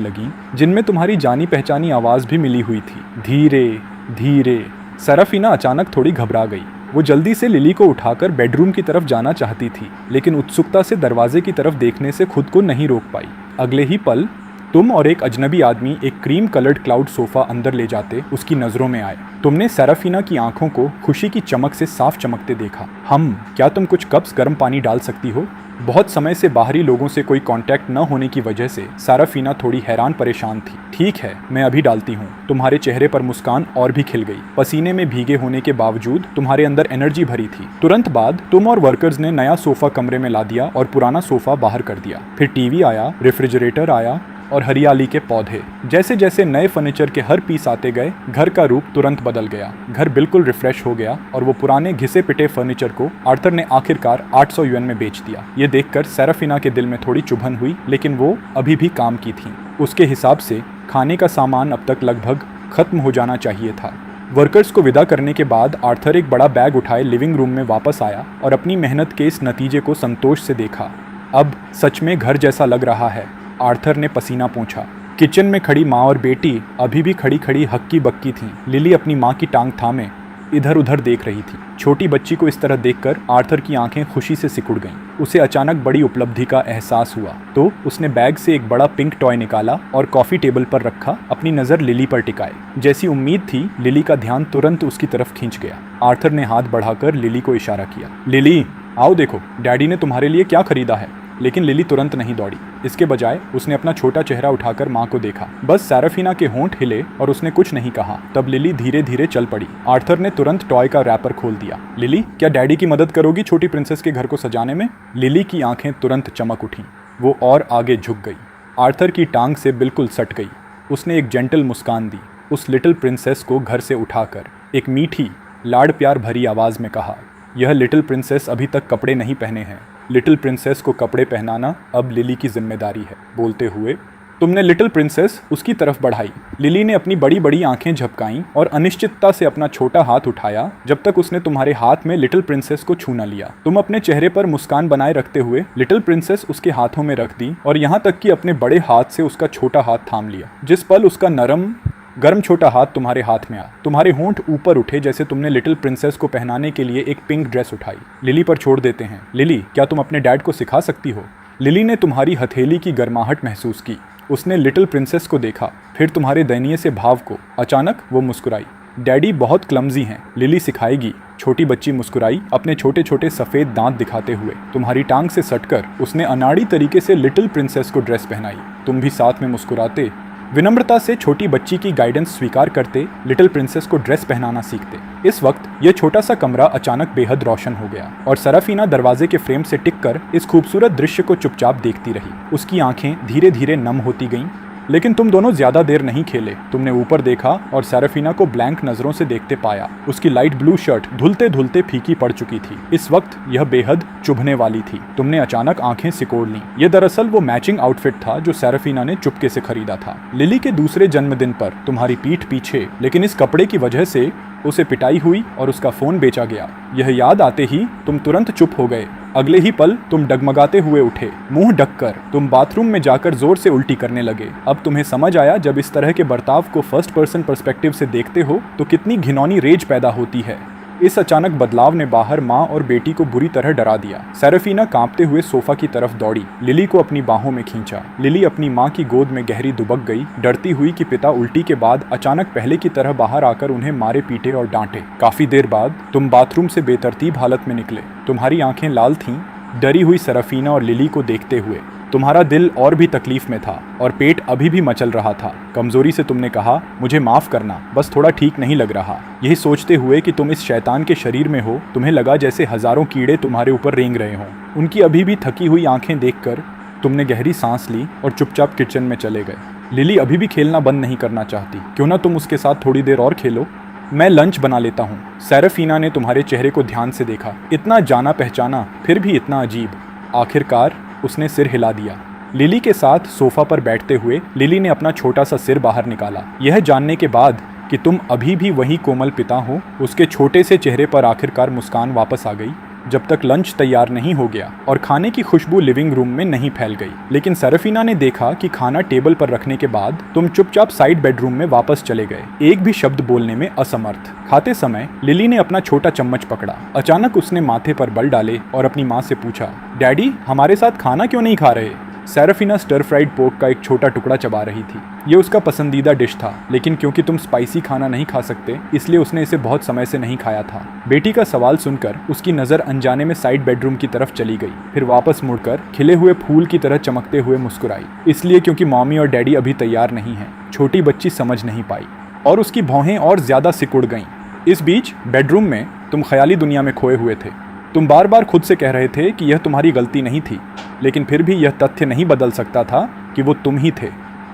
लगीं, जिनमें तुम्हारी जानी पहचानी आवाज़ भी मिली हुई थी। धीरे धीरे। सेराफिना अचानक थोड़ी घबरा गई। वो जल्दी से लिली को उठाकर बेडरूम की तरफ जाना चाहती थी, लेकिन उत्सुकता से दरवाजे की तरफ देखने से खुद को नहीं रोक पाई। अगले ही पल तुम और एक अजनबी आदमी एक क्रीम कलर्ड क्लाउड सोफा अंदर ले जाते उसकी नज़रों में आए। तुमने सेराफिना की आंखों को खुशी की चमक से साफ चमकते देखा। क्या तुम कुछ कप्स गर्म पानी डाल सकती हो? बहुत समय से बाहरी लोगों से कोई कांटेक्ट न होने की वजह से सेराफिना थोड़ी हैरान परेशान थी। ठीक है, मैं अभी डालती हूँ। तुम्हारे चेहरे पर मुस्कान और भी खिल गई। पसीने में भीगे होने के बावजूद तुम्हारे अंदर एनर्जी भरी थी। तुरंत बाद तुम और वर्कर्स ने नया सोफा कमरे में ला दिया और पुराना सोफा बाहर कर दिया। फिर टीवी आया, रेफ्रिजरेटर आया और हरियाली के पौधे। जैसे जैसे नए फर्नीचर के हर पीस आते गए, घर का रूप तुरंत बदल गया। घर बिल्कुल रिफ्रेश हो गया और वो पुराने घिसे पिटे फर्नीचर को आर्थर ने आखिरकार 800 युएन में बेच दिया। ये देखकर सेराफिना के दिल में थोड़ी चुभन हुई, लेकिन वो अभी भी काम की थी। उसके हिसाब से खाने का सामान अब तक लगभग खत्म हो जाना चाहिए था। वर्कर्स को विदा करने के बाद आर्थर एक बड़ा बैग उठाए लिविंग रूम में वापस आया और अपनी मेहनत के इस नतीजे को संतोष से देखा। अब सच में घर जैसा लग रहा है। आर्थर ने पसीना पोंछा। किचन में खड़ी माँ और बेटी अभी भी खड़ी खड़ी हक्की बक्की थीं। लिली अपनी माँ की टांग थामे इधर उधर देख रही थी। छोटी बच्ची को इस तरह देखकर आर्थर की आंखें खुशी से सिकुड़ गईं। उसे अचानक बड़ी उपलब्धि का एहसास हुआ, तो उसने बैग से एक बड़ा पिंक टॉय निकाला और कॉफ़ी टेबल पर रखा, अपनी नज़र लिली पर टिकाए। जैसी उम्मीद थी, लिली का ध्यान तुरंत उसकी तरफ खींच गया। आर्थर ने हाथ बढ़ाकर लिली को इशारा किया। लिली, आओ देखो, डैडी ने तुम्हारे लिए क्या खरीदा है। लेकिन लिली तुरंत नहीं दौड़ी। इसके बजाय उसने अपना छोटा चेहरा उठाकर माँ को देखा। बस सेराफिना के होंठ हिले और उसने कुछ नहीं कहा। तब लिली धीरे धीरे चल पड़ी। आर्थर ने तुरंत टॉय का रैपर खोल दिया। लिली, क्या डैडी की मदद करोगी छोटी प्रिंसेस के घर को सजाने में? लिली की आंखें तुरंत चमक उठीं। वो और आगे झुक गई। आर्थर की टांग से बिल्कुल सट गई। उसने एक जेंटल मुस्कान दी। उस लिटिल प्रिंसेस को घर से उठाकर एक मीठी लाड़ प्यार भरी आवाज़ में कहा, यह लिटिल प्रिंसेस अभी तक कपड़े नहीं पहने हैं। लिटिल प्रिंसेस को कपड़े पहनाना अब लिली की जिम्मेदारी है। बोलते हुए तुमने लिटिल प्रिंसेस उसकी तरफ बढ़ाई। लिली ने अपनी बड़ी बड़ी आंखें झपकाईं और अनिश्चितता से अपना छोटा हाथ उठाया, जब तक उसने तुम्हारे हाथ में लिटिल प्रिंसेस को छू न लिया। तुम अपने चेहरे पर मुस्कान बनाए रखते हुए लिटिल प्रिंसेस उसके हाथों में रख दी और यहाँ तक कि अपने बड़े हाथ से उसका छोटा हाथ थाम लिया। जिस पल उसका नरम गर्म छोटा हाथ तुम्हारे हाथ में आया, तुम्हारे होंठ ऊपर उठे जैसे तुमने लिटिल प्रिंसेस को पहनाने के लिए एक पिंक ड्रेस उठाई। लिली पर छोड़ देते हैं। लिली, क्या तुम अपने डैड को सिखा सकती हो? लिली ने तुम्हारी हथेली की गर्माहट महसूस की। उसने लिटिल प्रिंसेस को देखा, फिर तुम्हारे दयनीय से भाव को। अचानक वो मुस्कुराई। डैडी बहुत क्लमजी हैं, लिली सिखाएगी। छोटी बच्ची मुस्कुराई, अपने छोटे छोटे सफ़ेद दांत दिखाते हुए। तुम्हारी टांग से सटकर उसने अनाड़ी तरीके से लिटिल प्रिंसेस को ड्रेस पहनाई। तुम भी साथ में मुस्कुराते विनम्रता से छोटी बच्ची की गाइडेंस स्वीकार करते लिटिल प्रिंसेस को ड्रेस पहनाना सीखते। इस वक्त यह छोटा सा कमरा अचानक बेहद रोशन हो गया और सराफीना दरवाजे के फ्रेम से टिककर इस खूबसूरत दृश्य को चुपचाप देखती रही। उसकी आंखें धीरे धीरे नम होती गईं। लेकिन तुम दोनों ज्यादा देर नहीं खेले। तुमने ऊपर देखा और सराफीना को ब्लैंक नजरों से देखते पाया। उसकी लाइट ब्लू शर्ट धुलते धुलते फीकी पड़ चुकी थी। इस वक्त यह बेहद चुभने वाली थी। तुमने अचानक आंखें सिकोड़ लीं। यह दरअसल वो मैचिंग आउटफिट था जो सराफीना ने चुपके से खरीदा था। लिली के दूसरे जन्मदिन पर तुम्हारी पीठ पीछे, लेकिन इस कपड़े की वजह से उसे पिटाई हुई और उसका फोन बेचा गया। यह याद आते ही तुम तुरंत चुप हो गए। अगले ही पल तुम डगमगाते हुए उठे। मुंह ढककर तुम बाथरूम में जाकर जोर से उल्टी करने लगे। अब तुम्हें समझ आया, जब इस तरह के बर्ताव को फर्स्ट पर्सन पर्सपेक्टिव से देखते हो तो कितनी घिनौनी रेज पैदा होती है। इस अचानक बदलाव ने बाहर माँ और बेटी को बुरी तरह डरा दिया। सराफीना कांपते हुए सोफा की तरफ दौड़ी, लिली को अपनी बाहों में खींचा। लिली अपनी माँ की गोद में गहरी दुबक गई, डरती हुई कि पिता उल्टी के बाद अचानक पहले की तरह बाहर आकर उन्हें मारे पीटे और डांटे। काफी देर बाद तुम बाथरूम से बेतरतीब हालत में निकले। तुम्हारी आंखें लाल थीं, डरी हुई सराफीना और लिली को देखते हुए। तुम्हारा दिल और भी तकलीफ में था और पेट अभी भी मचल रहा था। कमजोरी से तुमने कहा, मुझे माफ करना, बस थोड़ा ठीक नहीं लग रहा। यही सोचते हुए कि तुम इस शैतान के शरीर में हो, तुम्हें लगा जैसे हजारों कीड़े तुम्हारे ऊपर रेंग रहे हों। उनकी अभी भी थकी हुई आंखें देखकर तुमने गहरी सांस ली और चुपचाप किचन में चले गए। लिली अभी भी खेलना बंद नहीं करना चाहती। क्यों ना तुम उसके साथ थोड़ी देर और खेलो, मैं लंच बना लेता हूँ। सराफीना ने तुम्हारे चेहरे को ध्यान से देखा। इतना जाना पहचाना, फिर भी इतना अजीब। आखिरकार उसने सिर हिला दिया। लिली के साथ सोफा पर बैठते हुए लिली ने अपना छोटा सा सिर बाहर निकाला। यह जानने के बाद कि तुम अभी भी वही कोमल पिता हो, उसके छोटे से चेहरे पर आखिरकार मुस्कान वापस आ गई। जब तक लंच तैयार नहीं हो गया और खाने की खुशबू लिविंग रूम में नहीं फैल गई। लेकिन सराफीना ने देखा कि खाना टेबल पर रखने के बाद तुम चुपचाप साइड बेडरूम में वापस चले गए, एक भी शब्द बोलने में असमर्थ। खाते समय लिली ने अपना छोटा चम्मच पकड़ा। अचानक उसने माथे पर बल डाले और अपनी माँ से पूछा, डैडी हमारे साथ खाना क्यों नहीं खा रहे? सराफीना स्टर फ्राइड पोर्क का एक छोटा टुकड़ा चबा रही थी। ये उसका पसंदीदा डिश था, लेकिन क्योंकि तुम स्पाइसी खाना नहीं खा सकते इसलिए उसने इसे बहुत समय से नहीं खाया था। बेटी का सवाल सुनकर उसकी नज़र अनजाने में साइड बेडरूम की तरफ चली गई, फिर वापस मुड़कर खिले हुए फूल की तरह चमकते हुए मुस्कुराई। इसलिए क्योंकि मॉमी और डैडी अभी तैयार नहीं हैं। छोटी बच्ची समझ नहीं पाई और उसकी भौहें और ज्यादा सिकुड़ गईं। इस बीच बेडरूम में तुम ख्याली दुनिया में खोए हुए थे। तुम बार बार खुद से कह रहे थे कि यह तुम्हारी गलती नहीं थी, लेकिन फिर भी यह तथ्य नहीं बदल सकता था कि वो तुम ही थे।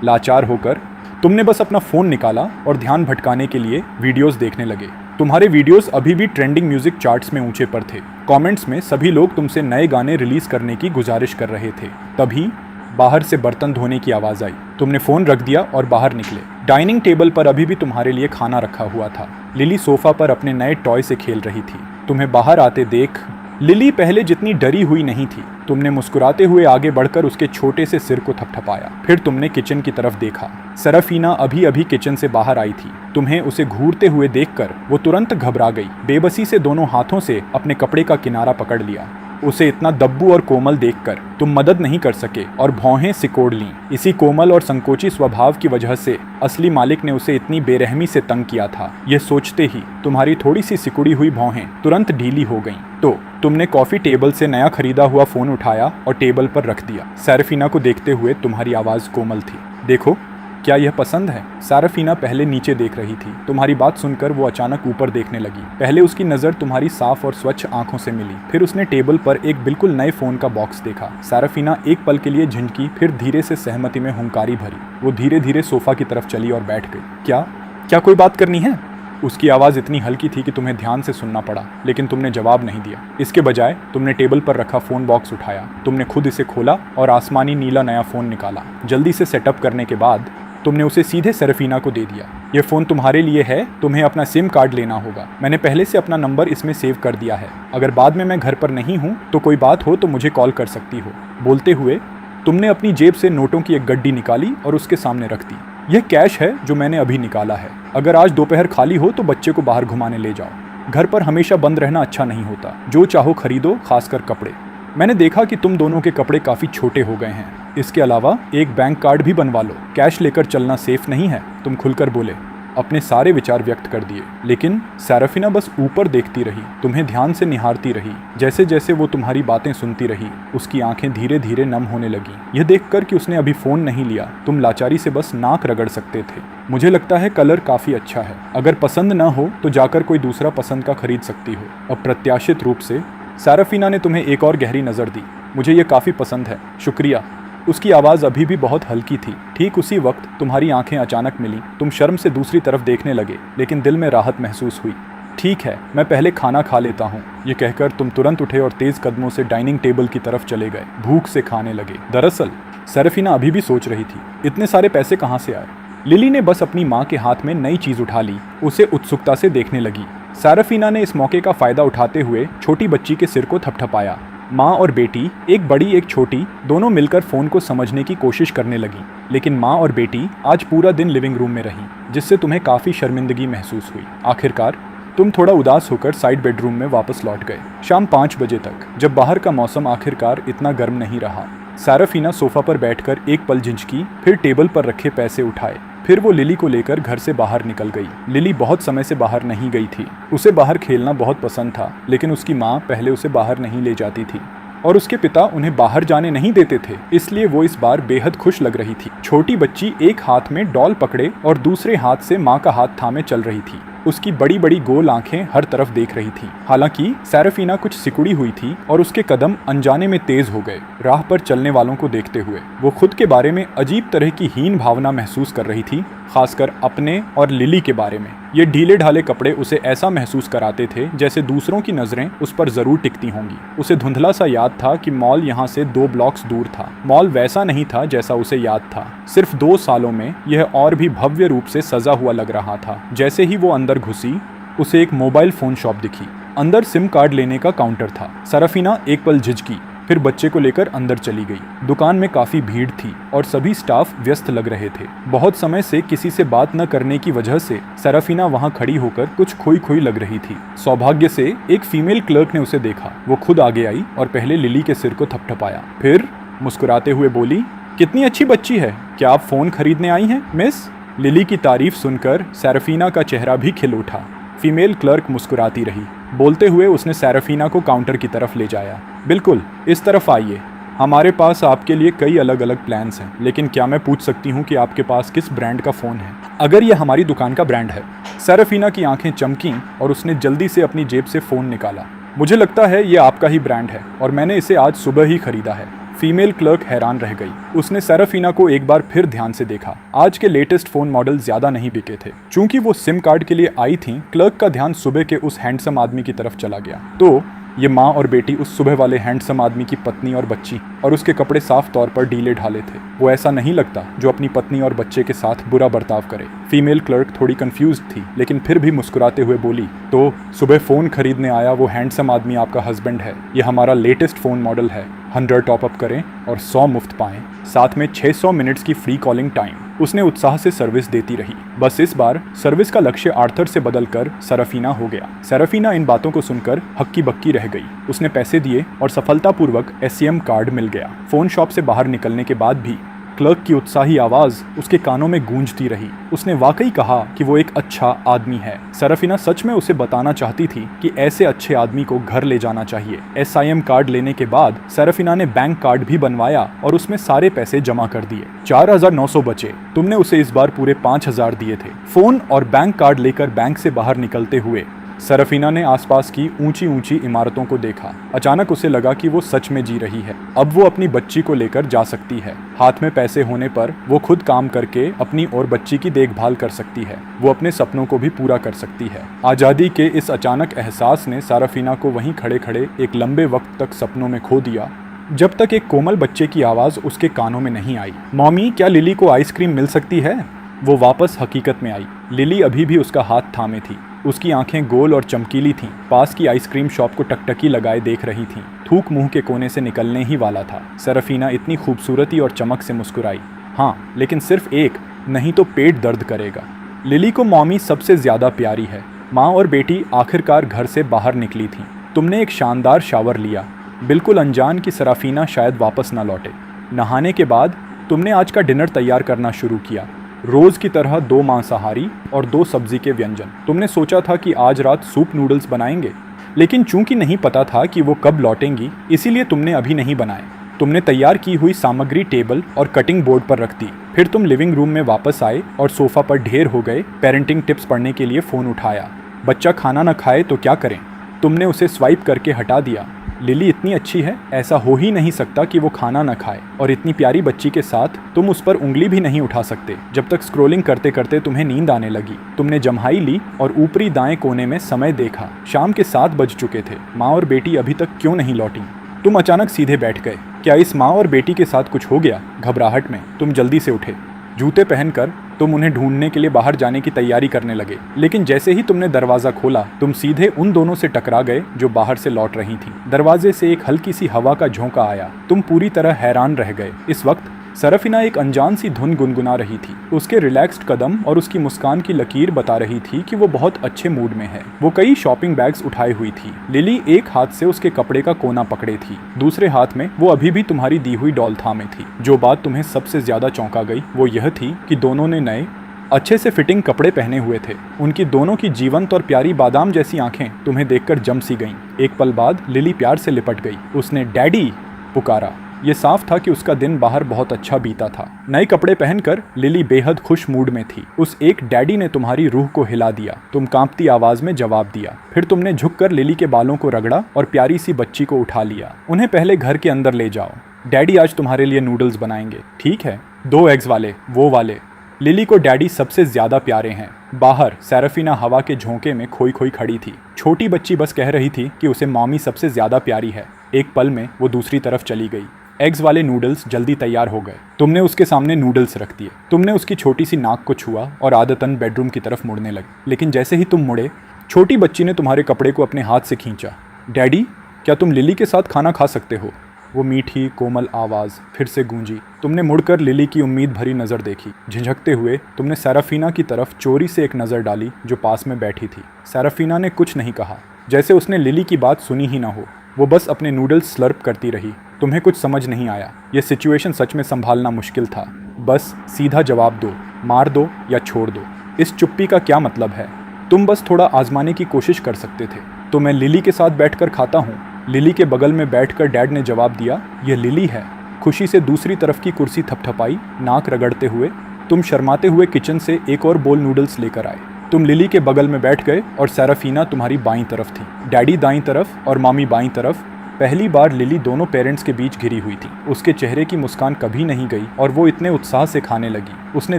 लाचार होकर तुमने बस अपना फ़ोन निकाला और ध्यान भटकाने के लिए वीडियोस देखने लगे। तुम्हारे वीडियोस अभी भी ट्रेंडिंग म्यूजिक चार्ट्स में ऊंचे पर थे। कमेंट्स में सभी लोग तुमसे नए गाने रिलीज करने की गुजारिश कर रहे थे। तभी बाहर से बर्तन धोने की आवाज़ आई। तुमने फ़ोन रख दिया और बाहर निकले। डाइनिंग टेबल पर अभी भी तुम्हारे लिए खाना रखा हुआ था। लिली सोफा पर अपने नए टॉय से खेल रही थी। तुम्हें बाहर आते देख लिली पहले जितनी डरी हुई नहीं थी। तुमने मुस्कुराते हुए आगे बढ़कर उसके छोटे से सिर को थपथपाया। फिर तुमने किचन की तरफ देखा। सराफीना अभी अभी किचन से बाहर आई थी। तुम्हें उसे घूरते हुए देखकर वो तुरंत घबरा गई। बेबसी से दोनों हाथों से अपने कपड़े का किनारा पकड़ लिया। उसे इतना दब्बू और कोमल देखकर तुम मदद नहीं कर सके और भौहें सिकोड़ लीं। इसी कोमल और संकोची स्वभाव की वजह से असली मालिक ने उसे इतनी बेरहमी से तंग किया था। यह सोचते ही तुम्हारी थोड़ी सी सिकुड़ी हुई भौहें तुरंत ढीली हो गईं। तो तुमने कॉफी टेबल से नया खरीदा हुआ फोन उठाया और टेबल पर रख दिया। सराफीना को देखते हुए तुम्हारी आवाज़ कोमल थी, देखो क्या यह पसंद है? सराफीना पहले नीचे देख रही थी। तुम्हारी बात सुनकर वो अचानक ऊपर देखने लगी। पहले उसकी नज़र तुम्हारी साफ और स्वच्छ आंखों से मिली। फिर उसने टेबल पर एक बिल्कुल नए फ़ोन का बॉक्स देखा। सराफीना एक पल के लिए झिझकी, फिर धीरे से सहमति में हुंकारी भरी। वो धीरे धीरे सोफा की तरफ चली और बैठ गई। क्या कोई बात करनी है? उसकी आवाज़ इतनी हल्की थी कि तुम्हें ध्यान से सुनना पड़ा, लेकिन तुमने जवाब नहीं दिया। इसके बजाय तुमने टेबल पर रखा फ़ोन बॉक्स उठाया। तुमने खुद इसे खोला और आसमानी नीला नया फ़ोन निकाला। जल्दी से सेटअप करने के बाद तुमने उसे सीधे सराफीना को दे दिया। ये फ़ोन तुम्हारे लिए है, तुम्हें अपना सिम कार्ड लेना होगा। मैंने पहले से अपना नंबर इसमें सेव कर दिया है। अगर बाद में मैं घर पर नहीं हूँ तो कोई बात हो तो मुझे कॉल कर सकती हो। बोलते हुए तुमने अपनी जेब से नोटों की एक गड्डी निकाली और उसके सामने रख दी। यह कैश है जो मैंने अभी निकाला है। अगर आज दोपहर खाली हो तो बच्चे को बाहर घुमाने ले जाओ। घर पर हमेशा बंद रहना अच्छा नहीं होता। जो चाहो खरीदो, खासकर कपड़े। मैंने देखा कि तुम दोनों के कपड़े काफ़ी छोटे हो गए हैं। इसके अलावा एक बैंक कार्ड भी बनवा लो। कैश लेकर चलना सेफ नहीं है। तुम खुलकर बोले। अपने सारे विचार व्यक्त कर दिए। लेकिन सेराफिना बस ऊपर देखती रही, तुम्हें ध्यान से निहारती रही। जैसे जैसे वो तुम्हारी बातें सुनती रही, उसकी आंखें धीरे धीरे नम होने लगी। यह देखकर कि उसने अभी फोन नहीं लिया, तुम लाचारी से बस नाक रगड़ सकते थे। मुझे लगता है कलर काफी अच्छा है, अगर पसंद न हो तो जाकर कोई दूसरा पसंद का खरीद सकती हो। अप्रत्याशित रूप से सेराफिना ने तुम्हें एक और गहरी नज़र दी। मुझे ये काफ़ी पसंद है, शुक्रिया। उसकी आवाज़ अभी भी बहुत हल्की थी। ठीक उसी वक्त तुम्हारी आंखें अचानक मिली। तुम शर्म से दूसरी तरफ देखने लगे, लेकिन दिल में राहत महसूस हुई। ठीक है, मैं पहले खाना खा लेता हूँ। ये कहकर तुम तुरंत उठे और तेज़ कदमों से डाइनिंग टेबल की तरफ चले गए, भूख से खाने लगे। दरअसल सेराफिना अभी भी सोच रही थी, इतने सारे पैसे कहाँ से आए। लिली ने बस अपनी माँ के हाथ में नई चीज़ उठा ली, उसे उत्सुकता से देखने लगी। सेराफिना ने इस मौके का फ़ायदा उठाते हुए छोटी बच्ची के सिर को थपथपाया। माँ और बेटी, एक बड़ी एक छोटी, दोनों मिलकर फ़ोन को समझने की कोशिश करने लगी। लेकिन माँ और बेटी आज पूरा दिन लिविंग रूम में रहीं, जिससे तुम्हें काफ़ी शर्मिंदगी महसूस हुई। आखिरकार तुम थोड़ा उदास होकर साइड बेडरूम में वापस लौट गए। शाम 5 बजे तक, जब बाहर का मौसम आखिरकार इतना गर्म नहीं रहा, सेराफिना सोफा पर बैठकर एक पल झिझकी, फिर टेबल पर रखे पैसे उठाए। फिर वो लिली को लेकर घर से बाहर निकल गई। लिली बहुत समय से बाहर नहीं गई थी। उसे बाहर खेलना बहुत पसंद था, लेकिन उसकी माँ पहले उसे बाहर नहीं ले जाती थी और उसके पिता उन्हें बाहर जाने नहीं देते थे, इसलिए वो इस बार बेहद खुश लग रही थी। छोटी बच्ची एक हाथ में डॉल पकड़े और दूसरे हाथ से माँ का हाथ थामे चल रही थी। उसकी बड़ी बड़ी गोल आंखें हर तरफ देख रही थी। हालांकि सेराफिना कुछ सिकुड़ी हुई थी और उसके कदम अनजाने में तेज हो गए। राह पर चलने वालों को देखते हुए वो खुद के बारे में अजीब तरह की हीन भावना महसूस कर रही थी, खासकर अपने और लिली के बारे में। ये ढीले ढाले कपड़े उसे ऐसा महसूस कराते थे जैसे दूसरों की नज़रें उस पर ज़रूर टिकती होंगी। उसे धुंधला सा याद था कि मॉल यहाँ से 2 ब्लॉक्स दूर था। मॉल वैसा नहीं था जैसा उसे याद था। सिर्फ 2 सालों में यह और भी भव्य रूप से सजा हुआ लग रहा था। जैसे ही वो अंदर घुसी, उसे एक मोबाइल फ़ोन शॉप दिखी। अंदर सिम कार्ड लेने का काउंटर था। सेराफिना एक पल झिझकी, फिर बच्चे को लेकर अंदर चली गई। दुकान में काफ़ी भीड़ थी और सभी स्टाफ व्यस्त लग रहे थे। बहुत समय से किसी से बात न करने की वजह से सेराफिना वहां खड़ी होकर कुछ खोई खोई लग रही थी। सौभाग्य से एक फीमेल क्लर्क ने उसे देखा। वो खुद आगे आई और पहले लिली के सिर को थपथपाया, फिर मुस्कुराते हुए बोली, कितनी अच्छी बच्ची है, क्या आप फ़ोन खरीदने आई हैं मिस? लिली की तारीफ सुनकर सेराफिना का चेहरा भी खिल उठा। फीमेल क्लर्क मुस्कुराती रही। बोलते हुए उसने सेराफिना को काउंटर की तरफ ले जाया। बिल्कुल, इस तरफ आइए, हमारे पास आपके लिए कई अलग अलग प्लान्स हैं, लेकिन क्या मैं पूछ सकती हूँ कि आपके पास किस ब्रांड का फ़ोन है? अगर यह हमारी दुकान का ब्रांड है। सेराफिना की आंखें चमकीं और उसने जल्दी से अपनी जेब से फ़ोन निकाला। मुझे लगता है ये आपका ही ब्रांड है और मैंने इसे आज सुबह ही खरीदा है। फीमेल क्लर्क हैरान रह गई। उसने सेराफिना को एक बार फिर ध्यान से देखा। आज के लेटेस्ट फ़ोन मॉडल ज़्यादा नहीं बिके थे। चूंकि वो सिम कार्ड के लिए आई थीं, क्लर्क का ध्यान सुबह के उस हैंडसम आदमी की तरफ चला गया। तो ये माँ और बेटी उस सुबह वाले हैंडसम आदमी की पत्नी और बच्ची, और उसके कपड़े साफ तौर पर ढीले ढाले थे। वो ऐसा नहीं लगता जो अपनी पत्नी और बच्चे के साथ बुरा बर्ताव करे। फीमेल क्लर्क थोड़ी कंफ्यूज थी, लेकिन फिर भी मुस्कुराते हुए बोली, तो सुबह फ़ोन खरीदने आया वो हैंडसम आदमी आपका हस्बैंड है। ये हमारा लेटेस्ट फ़ोन मॉडल है। 100 टॉपअप करें और 100 मुफ्त पाएं, साथ में 600 मिनट्स की फ्री कॉलिंग टाइम। उसने उत्साह से सर्विस देती रही। बस इस बार सर्विस का लक्ष्य आर्थर से बदलकर सेराफिना हो गया। सेराफिना इन बातों को सुनकर हक्की बक्की रह गई। उसने पैसे दिए और सफलतापूर्वक SCM कार्ड मिल गया। फ़ोन शॉप से बाहर निकलने के बाद भी क्लर्क की उत्साही आवाज़ उसके कानों में गूंजती रही। उसने वाकई कहा कि वो एक अच्छा आदमी है। सेराफिना सच में उसे बताना चाहती थी कि ऐसे अच्छे आदमी को घर ले जाना चाहिए। SIM कार्ड लेने के बाद सेराफिना ने बैंक कार्ड भी बनवाया और उसमें सारे पैसे जमा कर दिए। 4900 बचे। तुमने उसे इस बार पूरे 5000 दिए थे। फ़ोन और बैंक कार्ड लेकर बैंक से बाहर निकलते हुए सेराफिना ने आसपास की ऊंची ऊंची इमारतों को देखा। अचानक उसे लगा कि वो सच में जी रही है। अब वो अपनी बच्ची को लेकर जा सकती है। हाथ में पैसे होने पर वो खुद काम करके अपनी और बच्ची की देखभाल कर सकती है। वो अपने सपनों को भी पूरा कर सकती है। आज़ादी के इस अचानक एहसास ने सेराफिना को वहीं खड़े खड़े एक लंबे वक्त तक सपनों में खो दिया, जब तक एक कोमल बच्चे की आवाज़ उसके कानों में नहीं आई। मॉमी, क्या लिली को आइसक्रीम मिल सकती है? वो वापस हकीकत में आई। लिली अभी भी उसका हाथ थामे थी। उसकी आंखें गोल और चमकीली थीं। पास की आइसक्रीम शॉप को टकटकी लगाए देख रही थीं। थूक मुंह के कोने से निकलने ही वाला था। सेराफिना इतनी खूबसूरती और चमक से मुस्कुराई। हाँ, लेकिन सिर्फ एक, नहीं तो पेट दर्द करेगा। लिली को मॉमी सबसे ज़्यादा प्यारी है। माँ और बेटी आखिरकार घर से बाहर निकली थीं। तुमने एक शानदार शावर लिया, बिल्कुल अनजान कि सेराफिना शायद वापस ना लौटे। नहाने के बाद तुमने आज का डिनर तैयार करना शुरू किया। रोज की तरह 2 मांसाहारी और 2 सब्जी के व्यंजन। तुमने सोचा था कि आज रात सूप नूडल्स बनाएंगे, लेकिन चूंकि नहीं पता था कि वो कब लौटेंगी, इसीलिए तुमने अभी नहीं बनाए। तुमने तैयार की हुई सामग्री टेबल और कटिंग बोर्ड पर रख दी। फिर तुम लिविंग रूम में वापस आए और सोफा पर ढेर हो गए पेरेंटिंग टिप्स पढ़ने के लिए फ़ोन उठाया। बच्चा खाना न खाए तो क्या करें? तुमने उसे स्वाइप करके हटा दिया। लिली इतनी अच्छी है, ऐसा हो ही नहीं सकता कि वो खाना न खाए, और इतनी प्यारी बच्ची के साथ तुम उस पर उंगली भी नहीं उठा सकते। जब तक स्क्रोलिंग करते करते तुम्हें नींद आने लगी, तुमने जम्हाई ली और ऊपरी दाएं कोने में समय देखा। शाम के 7 बज चुके थे। माँ और बेटी अभी तक क्यों नहीं लौटी? तुम अचानक सीधे बैठ गए। क्या इस माँ और बेटी के साथ कुछ हो गया? घबराहट में तुम जल्दी से उठे। जूते पहनकर तुम उन्हें ढूंढने के लिए बाहर जाने की तैयारी करने लगे, लेकिन जैसे ही तुमने दरवाज़ा खोला, तुम सीधे उन दोनों से टकरा गए जो बाहर से लौट रही थीं। दरवाजे से एक हल्की सी हवा का झोंका आया। तुम पूरी तरह हैरान रह गए। इस वक्त सरफिना एक अनजान सी धुन गुनगुना रही थी। उसके रिलैक्स्ड कदम और उसकी मुस्कान की लकीर बता रही थी कि वो बहुत अच्छे मूड में है। वो कई शॉपिंग बैग्स उठाए हुई थी। लिली एक हाथ से उसके कपड़े का कोना पकड़े थी, दूसरे हाथ में वो अभी भी तुम्हारी दी हुई डॉल थामे थी। जो बात तुम्हें सबसे ज्यादा चौंका गई वो यह थी कि दोनों ने नए अच्छे से फिटिंग कपड़े पहने हुए थे। उनकी दोनों की जीवंत और प्यारी बादाम जैसी आंखें तुम्हें देखकर जम सी गईं। एक पल बाद लिली प्यार से लिपट गई। उसने डैडी पुकारा। ये साफ था कि उसका दिन बाहर बहुत अच्छा बीता था। नए कपड़े पहनकर लिली बेहद खुश मूड में थी। उस एक डैडी ने तुम्हारी रूह को हिला दिया। तुम कांपती आवाज में जवाब दिया। फिर तुमने झुककर लिली के बालों को रगड़ा और प्यारी सी बच्ची को उठा लिया। उन्हें पहले घर के अंदर ले जाओ। डैडी आज तुम्हारे लिए नूडल्स बनाएंगे, ठीक है? 2 एग्स वाले, वो वाले। लिली को डैडी सबसे ज्यादा प्यारे हैं। बाहर सेराफिना हवा के झोंके में खोई खोई खड़ी थी। छोटी बच्ची बस कह रही थी कि उसे मॉमी सबसे ज्यादा प्यारी है। एक पल में वो दूसरी तरफ चली गई। एग्स वाले नूडल्स जल्दी तैयार हो गए। तुमने उसके सामने नूडल्स रख दिए। तुमने उसकी छोटी सी नाक को छुआ और आदतन बेडरूम की तरफ मुड़ने लगी। लेकिन जैसे ही तुम मुड़े, छोटी बच्ची ने तुम्हारे कपड़े को अपने हाथ से खींचा। डैडी, क्या तुम लिली के साथ खाना खा सकते हो? वो मीठी कोमल आवाज़ फिर से गूंजी। तुमने मुड़कर लिली की उम्मीद भरी नज़र देखी। झिझकते हुए तुमने सेराफिना की तरफ चोरी से एक नज़र डाली जो पास में बैठी थी। सेराफिना ने कुछ नहीं कहा, जैसे उसने लिली की बात सुनी ही ना हो। वो बस अपने नूडल्स स्लर्प करती रही। तुम्हें कुछ समझ नहीं आया। ये सिचुएशन सच में संभालना मुश्किल था। बस सीधा जवाब दो, मार दो या छोड़ दो। इस चुप्पी का क्या मतलब है? तुम बस थोड़ा आजमाने की कोशिश कर सकते थे। तो मैं लिली के साथ बैठकर खाता हूँ। लिली के बगल में बैठकर डैड ने जवाब दिया, यह लिली है। खुशी से दूसरी तरफ की कुर्सी थपथपाई, नाक रगड़ते हुए तुम शर्माते हुए किचन से एक और बोल नूडल्स लेकर आए। तुम लिली के बगल में बैठ गए और सेराफिना तुम्हारी बाईं तरफ थी, डैडी दाईं तरफ और मामी बाईं तरफ। पहली बार लिली दोनों पेरेंट्स के बीच घिरी हुई थी। उसके चेहरे की मुस्कान कभी नहीं गई और वो इतने उत्साह से खाने लगी। उसने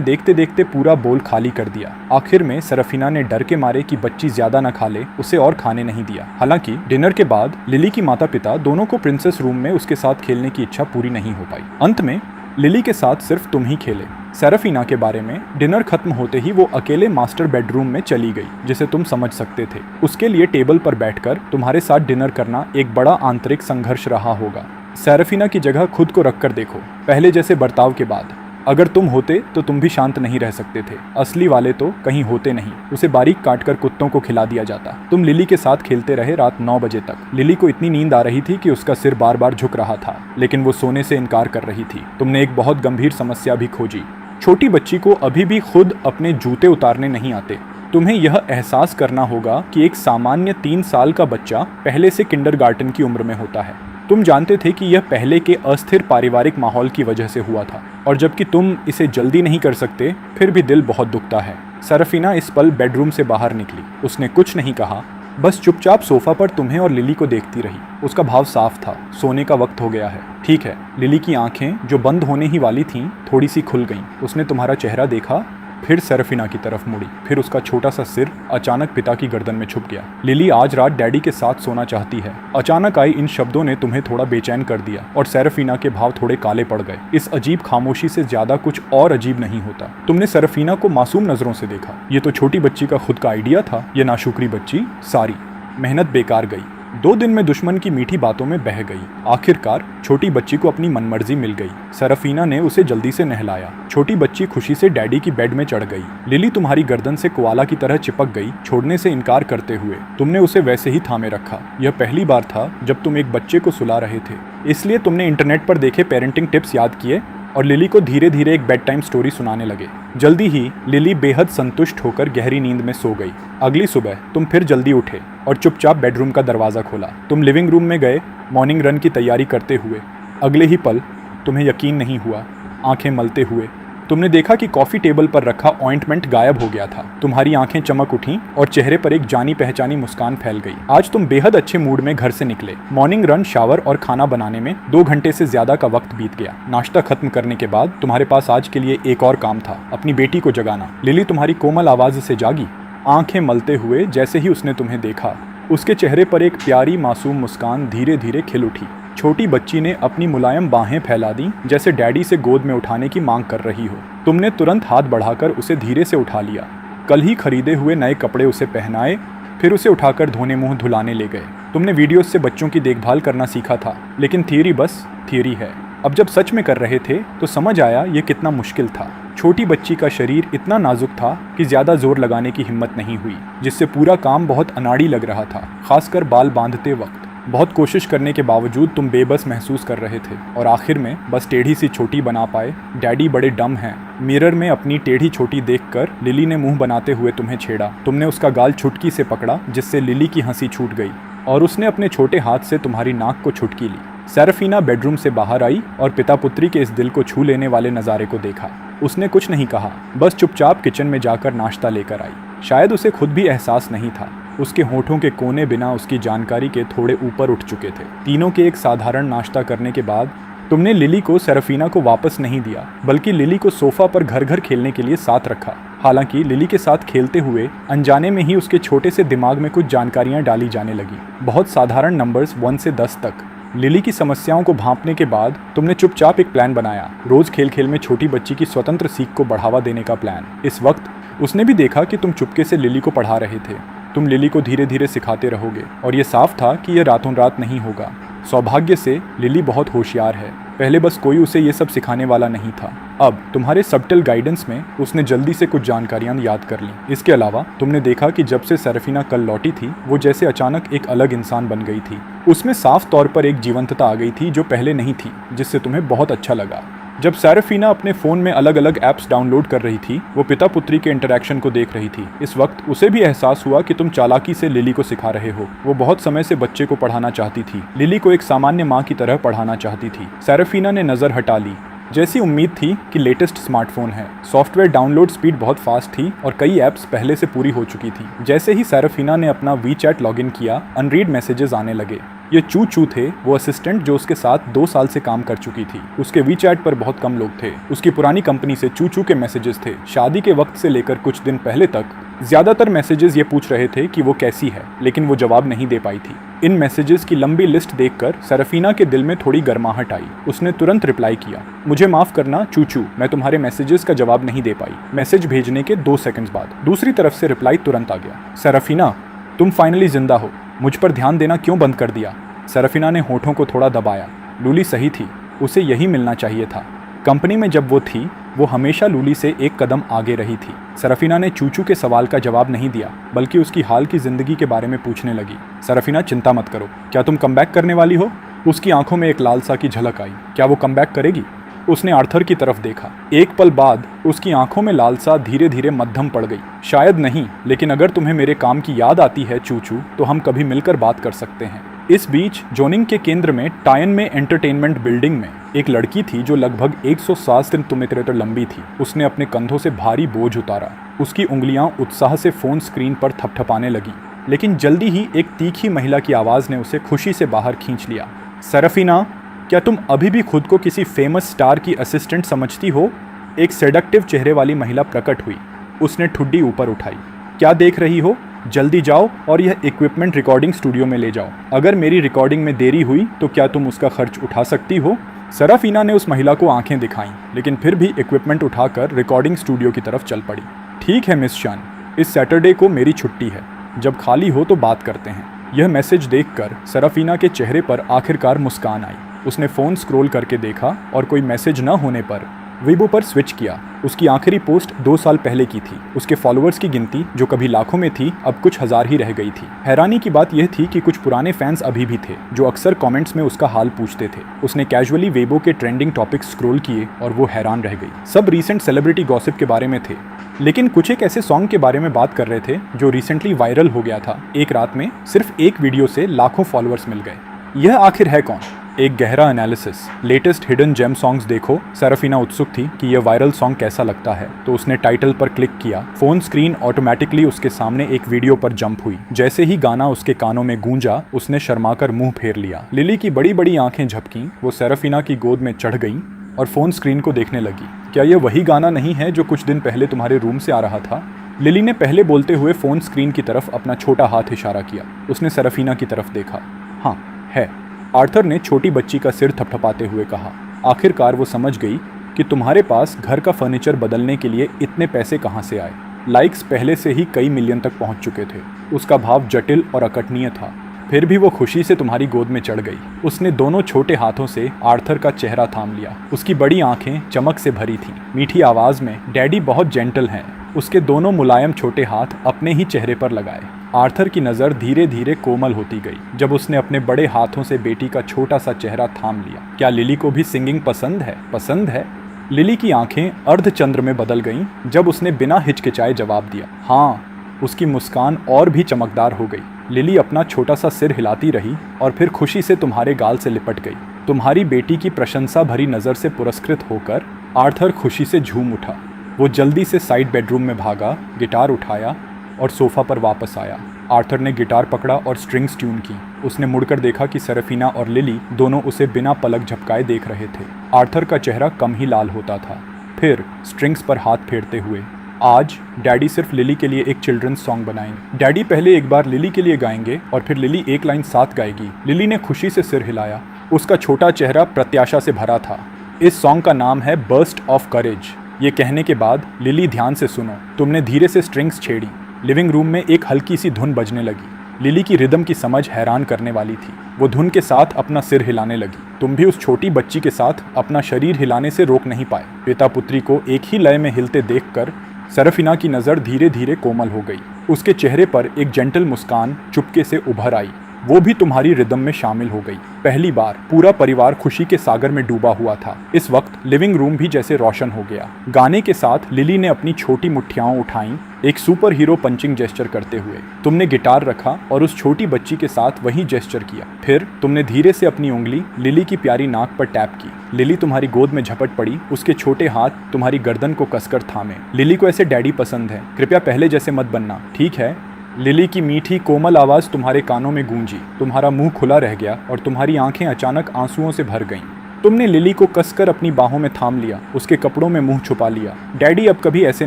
देखते देखते पूरा बोल खाली कर दिया। आखिर में सेराफिना ने डर के मारे कि बच्ची ज्यादा न खा ले, उसे और खाने नहीं दिया। हालांकि डिनर के बाद लिली की माता पिता दोनों को प्रिंसेस रूम में उसके साथ खेलने की इच्छा पूरी नहीं हो पाई। अंत में लिली के साथ सिर्फ तुम ही खेले। सेराफिना के बारे में डिनर खत्म होते ही वो अकेले मास्टर बेडरूम में चली गई, जिसे तुम समझ सकते थे। उसके लिए टेबल पर बैठकर तुम्हारे साथ डिनर करना एक बड़ा आंतरिक संघर्ष रहा होगा। सेराफिना की जगह खुद को रखकर देखो, पहले जैसे बर्ताव के बाद। अगर तुम होते तो तुम भी शांत नहीं रह सकते थे। असली वाले तो कहीं होते नहीं। उसे बारीक काटकर कुत्तों को खिला दिया जाता। तुम लिली के साथ खेलते रहे रात 9 बजे तक। लिली को इतनी नींद आ रही थी कि उसका सिर बार बार झुक रहा था, लेकिन वो सोने से इनकार कर रही थी। तुमने एक बहुत गंभीर समस्या भी खोजी। छोटी बच्ची को अभी भी खुद अपने जूते उतारने नहीं आते। तुम्हें यह एहसास करना होगा कि एक सामान्य 3 साल का बच्चा पहले से किंडरगार्टन की उम्र में होता है। तुम जानते थे कि यह पहले के अस्थिर पारिवारिक माहौल की वजह से हुआ था, और जबकि तुम इसे जल्दी नहीं कर सकते, फिर भी दिल बहुत दुखता है। सेराफिना इस पल बेडरूम से बाहर निकली। उसने कुछ नहीं कहा, बस चुपचाप सोफा पर तुम्हें और लिली को देखती रही। उसका भाव साफ था, सोने का वक्त हो गया है। ठीक है। लिली की आंखें जो बंद होने ही वाली थीं, थोड़ी सी खुल गईं। उसने तुम्हारा चेहरा देखा, फिर सेराफिना की तरफ मुड़ी। फिर उसका छोटा सा सिर अचानक पिता की गर्दन में छुप गया। लिली आज रात डैडी के साथ सोना चाहती है। अचानक आई इन शब्दों ने तुम्हें थोड़ा बेचैन कर दिया और सेराफिना के भाव थोड़े काले पड़ गए। इस अजीब खामोशी से ज्यादा कुछ और अजीब नहीं होता। तुमने सेराफिना को मासूम नजरों से देखा। ये तो छोटी बच्ची का खुद का आइडिया था। ये नाशुक्री बच्ची, सारी मेहनत बेकार गई। 2 दिन में दुश्मन की मीठी बातों में बह गई। आखिरकार छोटी बच्ची को अपनी मनमर्जी मिल गई। सेराफिना ने उसे जल्दी से नहलाया। छोटी बच्ची खुशी से डैडी की बेड में चढ़ गई। लिली तुम्हारी गर्दन से कोआला की तरह चिपक गई, छोड़ने से इनकार करते हुए। तुमने उसे वैसे ही थामे रखा। यह पहली बार था जब तुम एक बच्चे को सुला रहे थे, इसलिए तुमने इंटरनेट पर देखे पेरेंटिंग टिप्स याद किए और लिली को धीरे धीरे एक बेड टाइम स्टोरी सुनाने लगे। जल्दी ही लिली बेहद संतुष्ट होकर गहरी नींद में सो गई। अगली सुबह तुम फिर जल्दी उठे और चुपचाप बेडरूम का दरवाज़ा खोला। तुम लिविंग रूम में गए मॉर्निंग रन की तैयारी करते हुए। अगले ही पल तुम्हें यकीन नहीं हुआ, आंखें मलते हुए तुमने देखा कि कॉफ़ी टेबल पर रखा ऑइंटमेंट गायब हो गया था। तुम्हारी आंखें चमक उठीं और चेहरे पर एक जानी पहचानी मुस्कान फैल गई। आज तुम बेहद अच्छे मूड में घर से निकले। मॉर्निंग रन, शावर और खाना बनाने में 2 घंटे से ज्यादा का वक्त बीत गया। नाश्ता खत्म करने के बाद तुम्हारे पास आज के लिए एक और काम था, अपनी बेटी को जगाना। लिली तुम्हारी कोमल आवाज से जागी, आंखें मलते हुए। जैसे ही उसने तुम्हें देखा, उसके चेहरे पर एक प्यारी मासूम मुस्कान धीरे धीरे खिल उठी। छोटी बच्ची ने अपनी मुलायम बाहें फैला दी, जैसे डैडी से गोद में उठाने की मांग कर रही हो। तुमने तुरंत हाथ बढ़ाकर उसे धीरे से उठा लिया। कल ही खरीदे हुए नए कपड़े उसे पहनाए, फिर उसे उठाकर धोने मुंह धुलाने ले गए। तुमने वीडियोस से बच्चों की देखभाल करना सीखा था, लेकिन थियरी बस थियरी है। अब जब सच में कर रहे थे तो समझ आया ये कितना मुश्किल था। छोटी बच्ची का शरीर इतना नाजुक था कि ज्यादा जोर लगाने की हिम्मत नहीं हुई, जिससे पूरा काम बहुत अनाड़ी लग रहा था, खासकर बाल बांधते वक्त। बहुत कोशिश करने के बावजूद तुम बेबस महसूस कर रहे थे और आखिर में बस टेढ़ी सी छोटी बना पाए। डैडी बड़े डम हैं। मिरर में अपनी टेढ़ी छोटी देखकर लिली ने मुंह बनाते हुए तुम्हें छेड़ा। तुमने उसका गाल छुटकी से पकड़ा, जिससे लिली की हंसी छूट गई और उसने अपने छोटे हाथ से तुम्हारी नाक को छुटकी ली। सेराफीना बेडरूम से बाहर आई और पिता पुत्री के इस दिल को छू लेने वाले नज़ारे को देखा। उसने कुछ नहीं कहा, बस चुपचाप किचन में जाकर नाश्ता लेकर आई। शायद उसे खुद भी एहसास नहीं था, उसके होठों के कोने बिना उसकी जानकारी के थोड़े ऊपर उठ चुके थे। तीनों के एक साधारण नाश्ता करने के बाद तुमने लिली को सेराफीना को वापस नहीं दिया, बल्कि लिली को सोफा पर घर घर खेलने के लिए साथ रखा। हालांकि लिली के साथ खेलते हुए अनजाने में ही उसके छोटे से दिमाग में कुछ जानकारियां डाली जाने लगी, बहुत साधारण नंबर्स 1 से 10 तक। लिली की समस्याओं को भांपने के बाद तुमने चुपचाप एक प्लान बनाया, रोज खेल खेल में छोटी बच्ची की स्वतंत्र सीख को बढ़ावा देने का प्लान। इस वक्त उसने भी देखा कि तुम चुपके से लिली को पढ़ा रहे थे। तुम लिली को धीरे धीरे सिखाते रहोगे और ये साफ था कि यह रातों रात नहीं होगा। सौभाग्य से लिली बहुत होशियार है, पहले बस कोई उसे ये सब सिखाने वाला नहीं था। अब तुम्हारे सबटल गाइडेंस में उसने जल्दी से कुछ जानकारियां याद कर ली। इसके अलावा तुमने देखा कि जब से सेराफीना कल लौटी थी, वो जैसे अचानक एक अलग इंसान बन गई थी। उसमें साफ तौर पर एक जीवंतता आ गई थी जो पहले नहीं थी, जिससे तुम्हें बहुत अच्छा लगा। जब सेराफीना अपने फ़ोन में अलग अलग ऐप्स डाउनलोड कर रही थी, वो पिता पुत्री के इंटरैक्शन को देख रही थी। इस वक्त उसे भी एहसास हुआ कि तुम चालाकी से लिली को सिखा रहे हो। वो बहुत समय से बच्चे को पढ़ाना चाहती थी, लिली को एक सामान्य माँ की तरह पढ़ाना चाहती थी। सेराफीना ने नज़र हटा ली। जैसी उम्मीद थी कि लेटेस्ट स्मार्टफोन है, सॉफ्टवेयर डाउनलोड स्पीड बहुत फास्ट थी और कई ऐप्स पहले से पूरी हो चुकी थी। जैसे ही सेराफीना ने अपना वीचैट लॉगिन किया, अनरीड मैसेजेस आने लगे। ये चू चू थे, वो असिस्टेंट जो उसके साथ 2 साल से काम कर चुकी थी। उसके वीचैट पर बहुत कम लोग थे। उसकी पुरानी कंपनी से चू चू के मैसेजेस थे। शादी के वक्त से लेकर कुछ दिन पहले तक ज्यादातर मैसेजेस ये पूछ रहे थे कि वो कैसी है, लेकिन वो जवाब नहीं दे पाई थी। इन मैसेजेस की लंबी लिस्ट देखकर सेराफीना के दिल में थोड़ी गर्माहट आई। उसने तुरंत रिप्लाई किया, मुझे माफ करना चूचू, मैं तुम्हारे मैसेजेस का जवाब नहीं दे पाई। मैसेज भेजने के 2 सेकंड्स बाद दूसरी तरफ से रिप्लाई तुरंत आ गया, सेराफीना तुम फाइनली जिंदा हो, मुझ पर ध्यान देना क्यों बंद कर दिया? सेराफीना ने होठों को थोड़ा दबाया। लूली सही थी, उसे यही मिलना चाहिए था। कंपनी में जब वो थी, वो हमेशा लूली से एक कदम आगे रही थी। सेराफीना ने चूचू के सवाल का जवाब नहीं दिया, बल्कि उसकी हाल की जिंदगी के बारे में पूछने लगी। सेराफीना चिंता मत करो, क्या तुम कमबैक करने वाली हो? उसकी आंखों में एक लालसा की झलक आई। क्या वो कमबैक करेगी? उसने आर्थर की तरफ देखा। एक पल बाद उसकी आंखों में लालसा धीरे धीरे मध्यम पड़ गई। शायद नहीं, लेकिन अगर तुम्हें मेरे काम की याद आती है चूचू, तो हम कभी मिलकर बात कर सकते हैं। इस बीच जोनिंग के केंद्र में टायन में एंटरटेनमेंट बिल्डिंग में एक लड़की थी जो लगभग 107 सेंटीमीटर लंबी थी। उसने अपने कंधों से भारी बोझ उतारा। उसकी उंगलियां उत्साह से फोन स्क्रीन पर थपथपाने लगी, लेकिन जल्दी ही एक तीखी महिला की आवाज़ ने उसे खुशी से बाहर खींच लिया। सेराफीना, क्या तुम अभी भी खुद को किसी फेमस स्टार की असिस्टेंट समझती हो? एक सेडक्टिव चेहरे वाली महिला प्रकट हुई। उसने ठुड्डी ऊपर उठाई। क्या देख रही हो? जल्दी जाओ और यह इक्विपमेंट रिकॉर्डिंग स्टूडियो में ले जाओ। अगर मेरी रिकॉर्डिंग में देरी हुई तो क्या तुम उसका खर्च उठा सकती हो? सेराफीना ने उस महिला को आंखें दिखाईं, लेकिन फिर भी इक्विपमेंट उठाकर रिकॉर्डिंग स्टूडियो की तरफ चल पड़ी। ठीक है मिस शान, इस सैटरडे को मेरी छुट्टी है, जब खाली हो तो बात करते हैं। यह मैसेज देखकर सेराफीना के चेहरे पर आखिरकार मुस्कान आई। उसने फ़ोन स्क्रॉल करके देखा और कोई मैसेज न होने पर वेबो पर स्विच किया। उसकी आखिरी पोस्ट 2 साल पहले की थी। उसके फॉलोअर्स की गिनती जो कभी लाखों में थी अब कुछ हजार ही रह गई थी। हैरानी की बात यह थी कि कुछ पुराने फैंस अभी भी थे जो अक्सर कमेंट्स में उसका हाल पूछते थे। उसने कैजुअली वेबो के ट्रेंडिंग टॉपिक्स स्क्रॉल किए और वो हैरान रह गई। सब रीसेंट सेलिब्रिटी गॉसिप के बारे में थे, लेकिन कुछ एक ऐसे सॉन्ग के बारे में बात कर रहे थे जो रिसेंटली वायरल हो गया था। एक रात में सिर्फ एक वीडियो से लाखों फॉलोअर्स मिल गए। यह आखिर है कौन? एक गहरा analysis, latest hidden gem songs देखो। सेराफिना उत्सुक थी कि यह वायरल सॉन्ग कैसा लगता है, तो उसने टाइटल पर क्लिक किया। फोन स्क्रीन ऑटोमेटिकली उसके सामने एक वीडियो पर जंप हुई। जैसे ही गाना उसके कानों में गूंजा, उसने शर्माकर मुंह फेर लिया। लिली की बड़ी बड़ी आंखें झपकीं। वो सेराफिना की गोद में चढ़ गई और फोन स्क्रीन को देखने लगी। क्या यह वही गाना नहीं है जो कुछ दिन पहले तुम्हारे रूम से आ रहा था? लिली ने पहले बोलते हुए फोन स्क्रीन की तरफ अपना छोटा हाथ इशारा किया। उसने सेराफिना की तरफ देखा। हाँ, है। आर्थर ने छोटी बच्ची का सिर थपथपाते हुए कहा। आखिरकार वो समझ गई कि तुम्हारे पास घर का फर्नीचर बदलने के लिए इतने पैसे कहाँ से आए। लाइक्स पहले से ही कई मिलियन तक पहुँच चुके थे। उसका भाव जटिल और अकटनीय था। फिर भी वो खुशी से तुम्हारी गोद में चढ़ गई। उसने दोनों छोटे हाथों से आर्थर का चेहरा थाम लिया। उसकी बड़ी आंखें चमक से भरी थीं। मीठी आवाज़ में, डैडी बहुत जेंटल हैं। उसके दोनों मुलायम छोटे हाथ अपने ही चेहरे पर लगाए। आर्थर की नज़र धीरे धीरे कोमल होती गई जब उसने अपने बड़े हाथों से बेटी का छोटा सा चेहरा थाम लिया। क्या लिली को भी सिंगिंग पसंद है? पसंद है। लिली की आंखें अर्धचंद्र में बदल गईं जब उसने बिना हिचकिचाए जवाब दिया, हाँ। उसकी मुस्कान और भी चमकदार हो गई। लिली अपना छोटा सा सिर हिलाती रही और फिर खुशी से तुम्हारे गाल से लिपट गई। तुम्हारी बेटी की प्रशंसा भरी नज़र से पुरस्कृत होकर आर्थर खुशी से झूम उठा। वो जल्दी से साइड बेडरूम में भागा, गिटार उठाया और सोफा पर वापस आया। आर्थर ने गिटार पकड़ा और स्ट्रिंग्स ट्यून की। उसने मुड़कर देखा कि सेराफिना और लिली दोनों उसे बिना पलक झपकाए देख रहे थे। आर्थर का चेहरा कम ही लाल होता था। फिर स्ट्रिंग्स पर हाथ फेरते हुए, आज डैडी सिर्फ लिली के लिए एक चिल्ड्रंस सॉन्ग बनाएंगे। डैडी पहले एक बार लिली के लिए गाएंगे और फिर लिली एक लाइन साथ गाएगी। लिली ने खुशी से सिर हिलाया। उसका छोटा चेहरा प्रत्याशा से भरा था। इस सॉन्ग का नाम है बर्स्ट ऑफ करेज। ये कहने के बाद, लिली ध्यान से सुनो। तुमने धीरे से स्ट्रिंग्स छेड़ी। लिविंग रूम में एक हल्की सी धुन बजने लगी। लिली की रिदम की समझ हैरान करने वाली थी। वो धुन के साथ अपना सिर हिलाने लगी। तुम भी उस छोटी बच्ची के साथ अपना शरीर हिलाने से रोक नहीं पाए। पिता पुत्री को एक ही लय में हिलते देखकर सेराफिना की नज़र धीरे धीरे कोमल हो गई। उसके चेहरे पर एक जेंटल मुस्कान चुपके से उभर आई। वो भी तुम्हारी रिदम में शामिल हो गई। पहली बार पूरा परिवार खुशी के सागर में डूबा हुआ था। इस वक्त लिविंग रूम भी जैसे रोशन हो गया। गाने के साथ लिली ने अपनी छोटी मुट्ठियां उठाईं, एक सुपर हीरो पंचिंग जेस्चर करते हुए। तुमने गिटार रखा और उस छोटी बच्ची के साथ वही जेस्चर किया। फिर तुमने धीरे से अपनी उंगली लिली की प्यारी नाक पर टैप की। लिली तुम्हारी गोद में झपट पड़ी। उसके छोटे हाथ तुम्हारी गर्दन को कसकर थामे। लिली को ऐसे डैडी पसंद है। कृपया पहले जैसे मत बनना, ठीक है? लिली की मीठी कोमल आवाज़ तुम्हारे कानों में गूंजी। तुम्हारा मुंह खुला रह गया और तुम्हारी आंखें अचानक आंसुओं से भर गईं। तुमने लिली को कसकर अपनी बाहों में थाम लिया, उसके कपड़ों में मुंह छुपा लिया। डैडी अब कभी ऐसे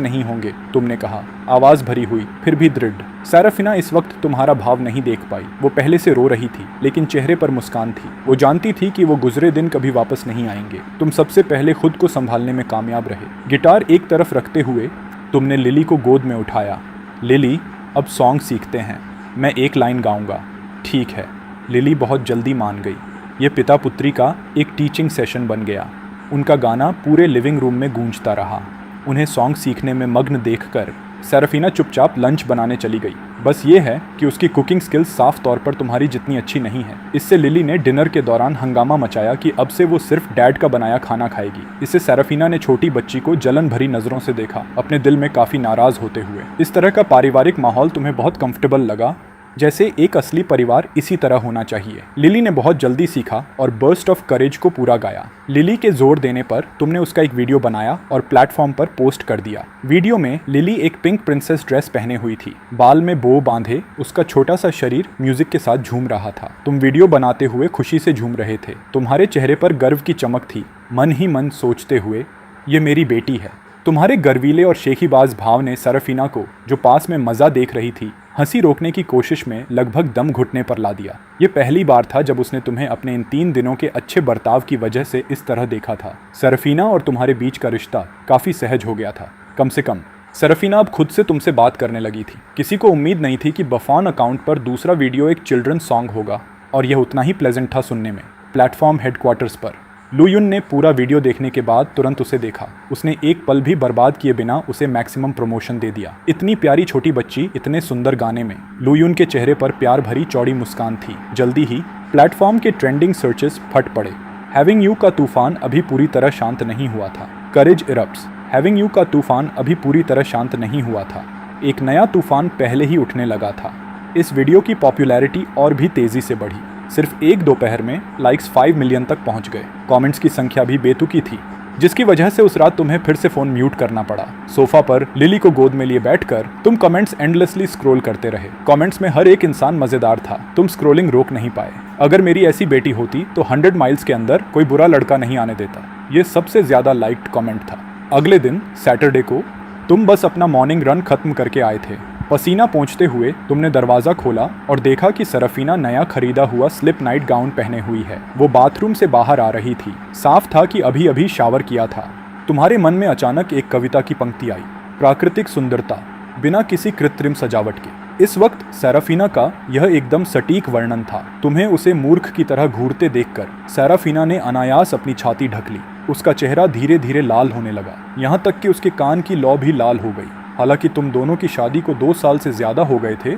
नहीं होंगे, तुमने कहा। आवाज़ भरी हुई, फिर भी दृढ़। सेराफिना इस वक्त तुम्हारा भाव नहीं देख पाई। वो पहले से रो रही थी, लेकिन चेहरे पर मुस्कान थी। वो जानती थी कि वो गुजरे दिन कभी वापस नहीं आएंगे। तुम सबसे पहले खुद को संभालने में कामयाब रहे। गिटार एक तरफ रखते हुए तुमने लिली को गोद में उठाया। लिली, अब सॉन्ग सीखते हैं। मैं एक लाइन गाऊंगा। ठीक है। लिली बहुत जल्दी मान गई। ये पिता पुत्री का एक टीचिंग सेशन बन गया। उनका गाना पूरे लिविंग रूम में गूंजता रहा। उन्हें सॉन्ग सीखने में मग्न देखकर सेराफिना चुपचाप लंच बनाने चली गई। बस ये है कि उसकी कुकिंग स्किल्स साफ तौर पर तुम्हारी जितनी अच्छी नहीं है। इससे लिली ने डिनर के दौरान हंगामा मचाया कि अब से वो सिर्फ डैड का बनाया खाना खाएगी। इससे सेराफिना ने छोटी बच्ची को जलन भरी नज़रों से देखा, अपने दिल में काफ़ी नाराज़ होते हुए। इस तरह का पारिवारिक माहौल तुम्हें बहुत कंफर्टेबल लगा, जैसे एक असली परिवार इसी तरह होना चाहिए। लिली ने बहुत जल्दी सीखा और बर्स्ट ऑफ करेज को पूरा गाया। लिली के जोर देने पर तुमने उसका एक वीडियो बनाया और प्लेटफॉर्म पर पोस्ट कर दिया। वीडियो में लिली एक पिंक प्रिंसेस ड्रेस पहने हुई थी, बाल में बो बांधे। उसका छोटा सा शरीर म्यूजिक के साथ झूम रहा था। तुम वीडियो बनाते हुए खुशी से झूम रहे थे। तुम्हारे चेहरे पर गर्व की चमक थी, मन ही मन सोचते हुए, ये मेरी बेटी है। तुम्हारे गर्वीले और शेखीबाज भाव ने सेराफिना को, जो पास में मज़ा देख रही थी, हंसी रोकने की कोशिश में लगभग दम घुटने पर ला दिया। ये पहली बार था जब उसने तुम्हें अपने इन 3 दिनों के अच्छे बर्ताव की वजह से इस तरह देखा था। सेराफिना और तुम्हारे बीच का रिश्ता काफ़ी सहज हो गया था। कम से कम सेराफिना अब खुद से तुमसे बात करने लगी थी। किसी को उम्मीद नहीं थी कि बफॉन अकाउंट पर दूसरा वीडियो एक चिल्ड्रन सॉन्ग होगा, और यह उतना ही प्लेजेंट था सुनने में। प्लेटफॉर्म हेडक्वार्टर्स पर लू युन ने पूरा वीडियो देखने के बाद तुरंत उसे देखा। उसने एक पल भी बर्बाद किए बिना उसे मैक्सिमम प्रमोशन दे दिया। इतनी प्यारी छोटी बच्ची इतने सुंदर गाने में। लू युन के चेहरे पर प्यार भरी चौड़ी मुस्कान थी। जल्दी ही प्लेटफॉर्म के ट्रेंडिंग सर्चेस फट पड़े। हैविंग यू का तूफान अभी पूरी तरह शांत नहीं हुआ था। करेज इरप्ट्स। हैविंग यू का तूफान अभी पूरी तरह शांत नहीं हुआ था। एक नया तूफान पहले ही उठने लगा था। इस वीडियो की पॉपुलैरिटी और भी तेजी से बढ़ी। सिर्फ एक दोपहर में लाइक्स 5 मिलियन तक पहुंच गए। कमेंट्स की संख्या भी बेतुकी थी, जिसकी वजह से उस रात तुम्हें फिर से फोन म्यूट करना पड़ा। सोफा पर लिली को गोद में लिए बैठकर तुम कमेंट्स एंडलेसली स्क्रॉल करते रहे। कमेंट्स में हर एक इंसान मजेदार था। तुम स्क्रॉलिंग रोक नहीं पाए। अगर मेरी ऐसी बेटी होती तो 100 माइल्स के अंदर कोई बुरा लड़का नहीं आने देता। ये सबसे ज्यादा लाइक्ड कमेंट था। अगले दिन सैटरडे को तुम बस अपना मॉर्निंग रन खत्म करके आए थे। पसीना पोंछते हुए तुमने दरवाज़ा खोला और देखा कि सरफीना नया खरीदा हुआ स्लिप नाइट गाउन पहने हुई है। वो बाथरूम से बाहर आ रही थी। साफ था कि अभी अभी शावर किया था। तुम्हारे मन में अचानक एक कविता की पंक्ति आई, प्राकृतिक सुंदरता बिना किसी कृत्रिम सजावट के। इस वक्त सरफीना का यह एकदम सटीक वर्णन था। तुम्हें उसे मूर्ख की तरह घूरते देखकर सरफीना ने अनायास अपनी छाती ढक ली। उसका चेहरा धीरे धीरे लाल होने लगा, यहाँ तक कि उसके कान की लौ भी लाल हो गई। हालांकि तुम दोनों की शादी को 2 साल से ज्यादा हो गए थे,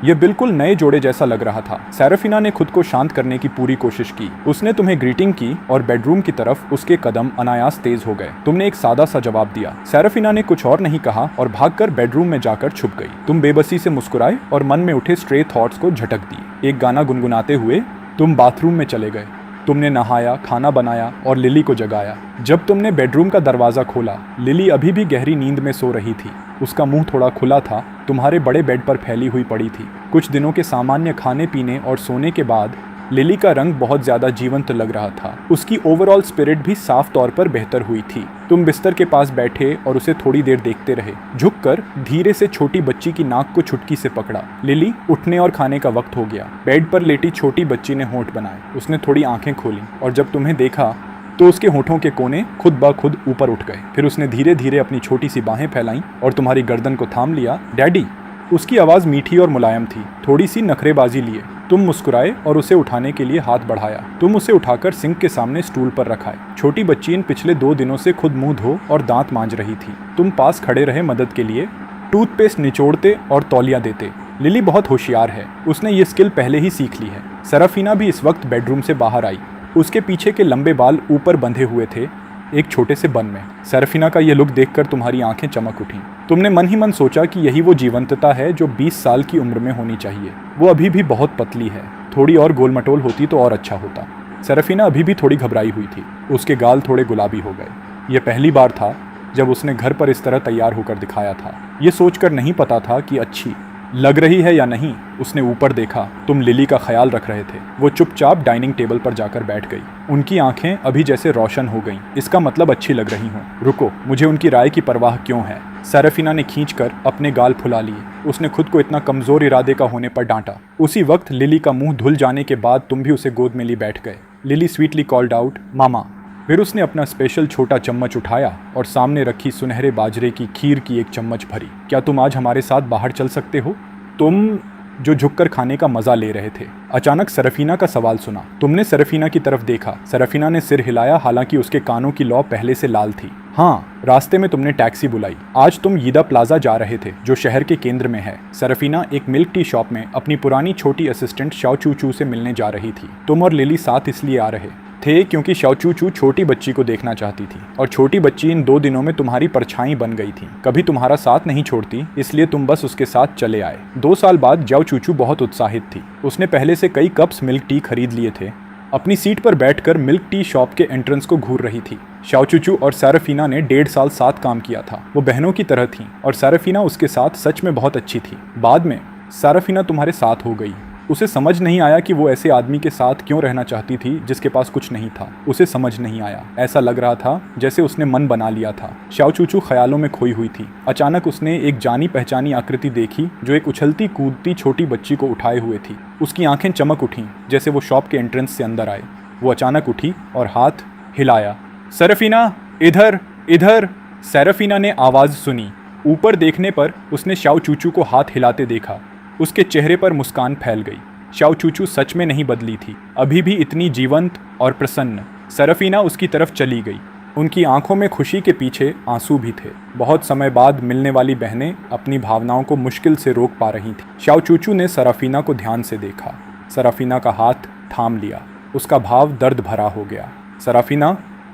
यह बिल्कुल नए जोड़े जैसा लग रहा था। सेरेफिना ने खुद को शांत करने की पूरी कोशिश की। उसने तुम्हें ग्रीटिंग की और बेडरूम की तरफ उसके कदम अनायास तेज हो गए। तुमने एक सादा सा जवाब दिया। सेरेफिना ने कुछ और नहीं कहा और भागकर बेडरूम में जाकर छुप गई। तुम बेबसी से मुस्कुराए और मन में उठे स्ट्रे थॉट्स को झटक दिए। एक गाना गुनगुनाते हुए तुम बाथरूम में चले गए। तुमने नहाया, खाना बनाया और लिली को जगाया। जब तुमने बेडरूम का दरवाज़ा खोला, लिली अभी भी गहरी नींद में सो रही थी। उसका मुंह थोड़ा खुला था, तुम्हारे बड़े बेड पर फैली हुई पड़ी थी। कुछ दिनों के सामान्य खाने पीने और सोने के बाद लिली का रंग बहुत ज़्यादा जीवंत लग रहा था। उसकी ओवरऑल स्पिरिट भी साफ तौर पर बेहतर हुई थी। तुम बिस्तर के पास बैठे और उसे थोड़ी देर देखते रहे। झुककर धीरे से छोटी बच्ची की नाक को चुटकी से पकड़ा। लिली, उठने और खाने का वक्त हो गया। बेड पर लेटी छोटी बच्ची ने होंठ बनाए। उसने थोड़ी आंखें खोली और जब तुम्हें देखा तो उसके होठों के कोने खुद ब खुद ऊपर उठ गए। फिर उसने धीरे धीरे अपनी छोटी सी बाहें फैलाईं और तुम्हारी गर्दन को थाम लिया। डैडी। उसकी आवाज़ मीठी और मुलायम थी, थोड़ी सी नखरेबाजी लिए। तुम मुस्कुराए और उसे उठाने के लिए हाथ बढ़ाया। तुम उसे उठाकर सिंक के सामने स्टूल पर रखाए। छोटी बच्ची इन पिछले 2 दिनों से खुद मुंह धो और दांत मांज रही थी। तुम पास खड़े रहे मदद के लिए, टूथपेस्ट निचोड़ते और तौलिया देते। लिली बहुत होशियार है, उसने ये स्किल पहले ही सीख ली है। सरफीना भी इस वक्त बेडरूम से बाहर आई। उसके पीछे के लंबे बाल ऊपर बंधे हुए थे एक छोटे से बन में। सरफीना का ये लुक देखकर तुम्हारी आंखें चमक उठीं। तुमने मन ही मन सोचा कि यही वो जीवंतता है जो 20 साल की उम्र में होनी चाहिए। वो अभी भी बहुत पतली है, थोड़ी और गोलमटोल होती तो और अच्छा होता। सरफीना अभी भी थोड़ी घबराई हुई थी। उसके गाल थोड़े गुलाबी हो गए। यह पहली बार था जब उसने घर पर इस तरह तैयार होकर दिखाया था। ये सोचकर नहीं पता था कि अच्छी लग रही है या नहीं। उसने ऊपर देखा, तुम लिली का ख्याल रख रहे थे। वो चुपचाप डाइनिंग टेबल पर जाकर बैठ गई। उनकी आंखें अभी जैसे रोशन हो गईं। इसका मतलब अच्छी लग रही हूँ। रुको, मुझे उनकी राय की परवाह क्यों है? सरफीना ने खींचकर अपने गाल फुला लिए। उसने खुद को इतना कमजोर इरादे का होने पर डांटा। उसी वक्त लिली का मुंह धुल जाने के बाद तुम भी उसे गोद में लिए बैठ गए। लिली स्वीटली कॉल्ड आउट, मामा। फिर उसने अपना स्पेशल छोटा चम्मच उठाया और सामने रखी सुनहरे बाजरे की खीर की एक चम्मच भरी। क्या तुम आज हमारे साथ बाहर चल सकते हो? तुम जो झुककर खाने का मजा ले रहे थे। अचानक सरफीना का सवाल सुना। तुमने सरफीना की तरफ देखा। सरफीना ने सिर हिलाया, हालांकि उसके कानों की लौ पहले से लाल थी। हाँ, रास्ते में तुमने टैक्सी बुलाई। आज तुम यीदा प्लाजा जा रहे थे, जो शहर के केंद्र में है। सरफीना एक मिल्क टी शॉप में अपनी पुरानी छोटी असिस्टेंट शाओ चू चू से मिलने जा रही थी। तुम और लिली साथ इसलिए आ रहे थे क्योंकि शाओ चू चू छोटी बच्ची को देखना चाहती थी और छोटी बच्ची इन 2 दिनों में तुम्हारी परछाई बन गई थी। कभी तुम्हारा साथ नहीं छोड़ती, इसलिए तुम बस उसके साथ चले आए। 2 साल बाद जाओ चूचू बहुत उत्साहित थी। उसने पहले से कई कप्स मिल्क टी खरीद लिए थे। अपनी सीट पर बैठकर मिल्क टी शॉप के एंट्रेंस को घूर रही थी। शाओ चूचू और सरफीना ने 1.5 साल साथ काम किया था। वो बहनों की तरह थीं और सरफीना उसके साथ सच में बहुत अच्छी थी। बाद में सरफीना तुम्हारे साथ हो गई। उसे समझ नहीं आया कि वो ऐसे आदमी के साथ क्यों रहना चाहती थी जिसके पास कुछ नहीं था। उसे समझ नहीं आया। ऐसा लग रहा था जैसे उसने मन बना लिया था। शाओ चूचू ख्यालों में खोई हुई थी। अचानक उसने एक जानी पहचानी आकृति देखी जो एक उछलती कूदती छोटी बच्ची को उठाए हुए थी। उसकी आंखें चमक उठीं जैसे वो शॉप के एंट्रेंस से अंदर आए। वो अचानक उठी और हाथ हिलाया। सरफीना, इधर इधर। सरफीना ने आवाज़ सुनी। ऊपर देखने पर उसने शाओ चूचू को हाथ हिलाते देखा। उसके चेहरे पर मुस्कान फैल गई। शाओ चूचू सच में नहीं बदली थी, अभी भी इतनी जीवंत और प्रसन्न। सरफीना उसकी तरफ चली गई। उनकी आंखों में खुशी के पीछे आंसू भी थे। बहुत समय बाद मिलने वाली बहनें अपनी भावनाओं को मुश्किल से रोक पा रही थीं। शाओ चूचू ने सरफीना को ध्यान से देखा। सरफीना का हाथ थाम लिया। उसका भाव दर्द भरा हो गया। सरफीना,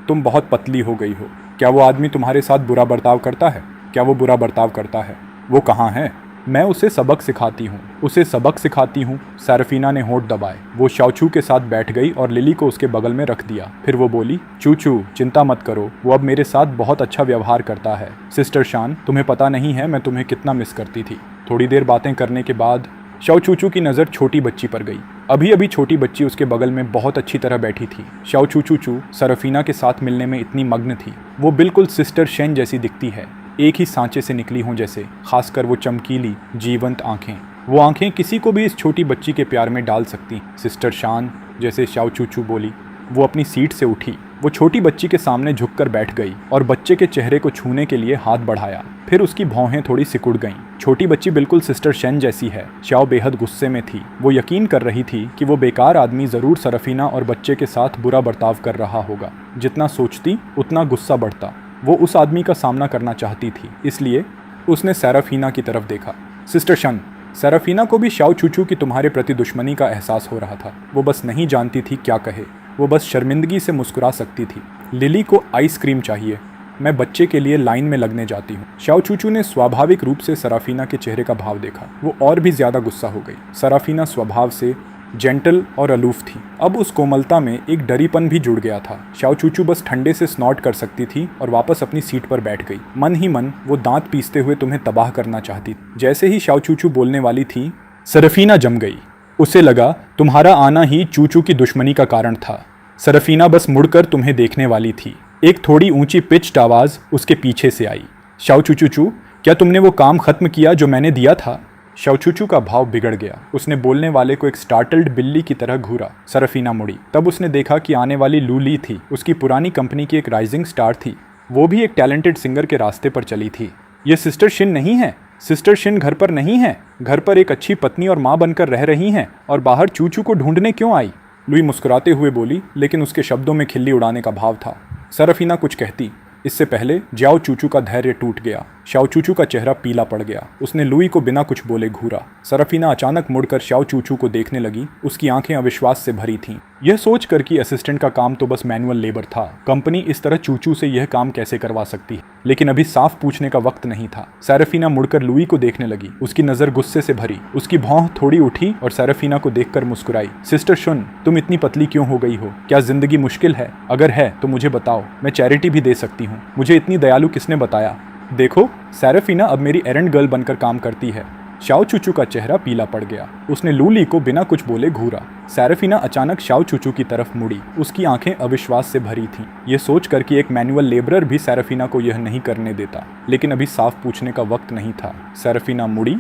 तुम बहुत पतली हो गई हो। क्या वो आदमी तुम्हारे साथ बुरा बर्ताव करता है? क्या वो बुरा बर्ताव करता है? वो कहाँ है? मैं उसे सबक सिखाती हूँ। उसे सबक सिखाती हूँ। सरफीना ने होंठ दबाए। वो शाओचू के साथ बैठ गई और लिली को उसके बगल में रख दिया। फिर वो बोली, चूचू चिंता मत करो, वो अब मेरे साथ बहुत अच्छा व्यवहार करता है। सिस्टर शान, तुम्हें पता नहीं है मैं तुम्हें कितना मिस करती थी। थोड़ी देर बातें करने के बाद शाओ चूचू की नज़र छोटी बच्ची पर गई। अभी अभी छोटी बच्ची उसके बगल में बहुत अच्छी तरह बैठी थी। शाओ चूचू सरफीना के साथ मिलने में इतनी मग्न थी। वो बिल्कुल सिस्टर शेन जैसी दिखती है, एक ही सांचे से निकली हों जैसे, खासकर वो चमकीली जीवंत आंखें। वो आंखें किसी को भी इस छोटी बच्ची के प्यार में डाल सकती। सिस्टर शान, जैसे शाओ चूचू बोली। वो अपनी सीट से उठी। वो छोटी बच्ची के सामने झुककर बैठ गई और बच्चे के चेहरे को छूने के लिए हाथ बढ़ाया। फिर उसकी भौहें थोड़ी सिकुड़ गईं। छोटी बच्ची बिल्कुल सिस्टर शेन जैसी है। शाओ बेहद गुस्से में थी। वो यकीन कर रही थी कि वो बेकार आदमी ज़रूर सरफीना और बच्चे के साथ बुरा बर्ताव कर रहा होगा। जितना सोचती उतना गुस्सा बढ़ता। वो उस आदमी का सामना करना चाहती थी, इसलिए उसने सरफीना की तरफ देखा। सिस्टर शन, सरफीना को भी शाओ चूचू की तुम्हारे प्रति दुश्मनी का एहसास हो रहा था। वो बस नहीं जानती थी क्या कहे। वो बस शर्मिंदगी से मुस्कुरा सकती थी। लिली को आइसक्रीम चाहिए। मैं बच्चे के लिए लाइन में लगने जाती हूँ। शाओ चूचू ने स्वाभाविक रूप से सरफीना के चेहरे का भाव देखा। वो और भी ज़्यादा गुस्सा हो गई। सरफीना स्वभाव से जेंटल और अलूफ थी। अब उस कोमलता में एक डरीपन भी जुड़ गया था। शाओ चूचू बस ठंडे से स्नॉट कर सकती थी और वापस अपनी सीट पर बैठ गई। मन ही मन वो दांत पीसते हुए तुम्हें तबाह करना चाहती थी। जैसे ही शाओ चूचू बोलने वाली थी, सरफीना जम गई। उसे लगा तुम्हारा आना ही चूचू की दुश्मनी का कारण था। सरफीना बस मुड़कर तुम्हें देखने वाली थी। एक थोड़ी ऊंची पिच्ड आवाज़ उसके पीछे से आई। शाओ चूचू, क्या तुमने वो काम खत्म किया जो मैंने दिया था? शाओ चूचू का भाव बिगड़ गया। उसने बोलने वाले को एक स्टार्टल्ड बिल्ली की तरह घूरा। सरफीना मुड़ी। तब उसने देखा कि आने वाली लू ली थी। उसकी पुरानी कंपनी की एक राइजिंग स्टार थी। वो भी एक टैलेंटेड सिंगर के रास्ते पर चली थी। ये सिस्टर शिन नहीं है। सिस्टर शिन घर पर नहीं है। घर पर एक अच्छी पत्नी और माँ बनकर रह रही हैं और बाहर चूचू को ढूंढने क्यों आई? लुई मुस्कुराते हुए बोली, लेकिन उसके शब्दों में खिल्ली उड़ाने का भाव था। सरफीना कुछ कहती, इससे पहले जाओ चूचू का धैर्य टूट गया। शाओ चूचू का चेहरा पीला पड़ गया। उसने लुई को बिना कुछ बोले घूरा। सरफीना अचानक मुड़कर शाओ चूचू को देखने लगी। उसकी आंखें अविश्वास से भरी थीं। यह सोचकर कि असिस्टेंट का काम तो बस मैनुअल लेबर था, कंपनी इस तरह चूचू से यह काम कैसे करवा सकती है? लेकिन अभी साफ पूछने का वक्त नहीं था। सरफीना मुड़कर लुई को देखने लगी। उसकी नजर गुस्से से भरी। उसकी भौं थोड़ी उठी और सरफीना को देखकर मुस्कुराई। सिस्टर शुन, तुम इतनी पतली क्यों हो गई हो? क्या जिंदगी मुश्किल है? अगर है तो मुझे बताओ, मैं चैरिटी भी दे सकती हूँ। मुझे इतनी दयालु किसने बताया? देखो, सरफीना अब मेरी एरेंड गर्ल बनकर काम करती है। शाओ चूचू का चेहरा पीला पड़ गया। उसने लूली को बिना कुछ बोले घूरा। सरफीना अचानक शाओ चूचू की तरफ मुड़ी। उसकी आंखें अविश्वास से भरी थीं। ये सोचकर कि एक मैनुअल लेबरर भी सरफीना को यह नहीं करने देता। लेकिन अभी साफ पूछने का वक्त नहीं था। सरफीना मुड़ी।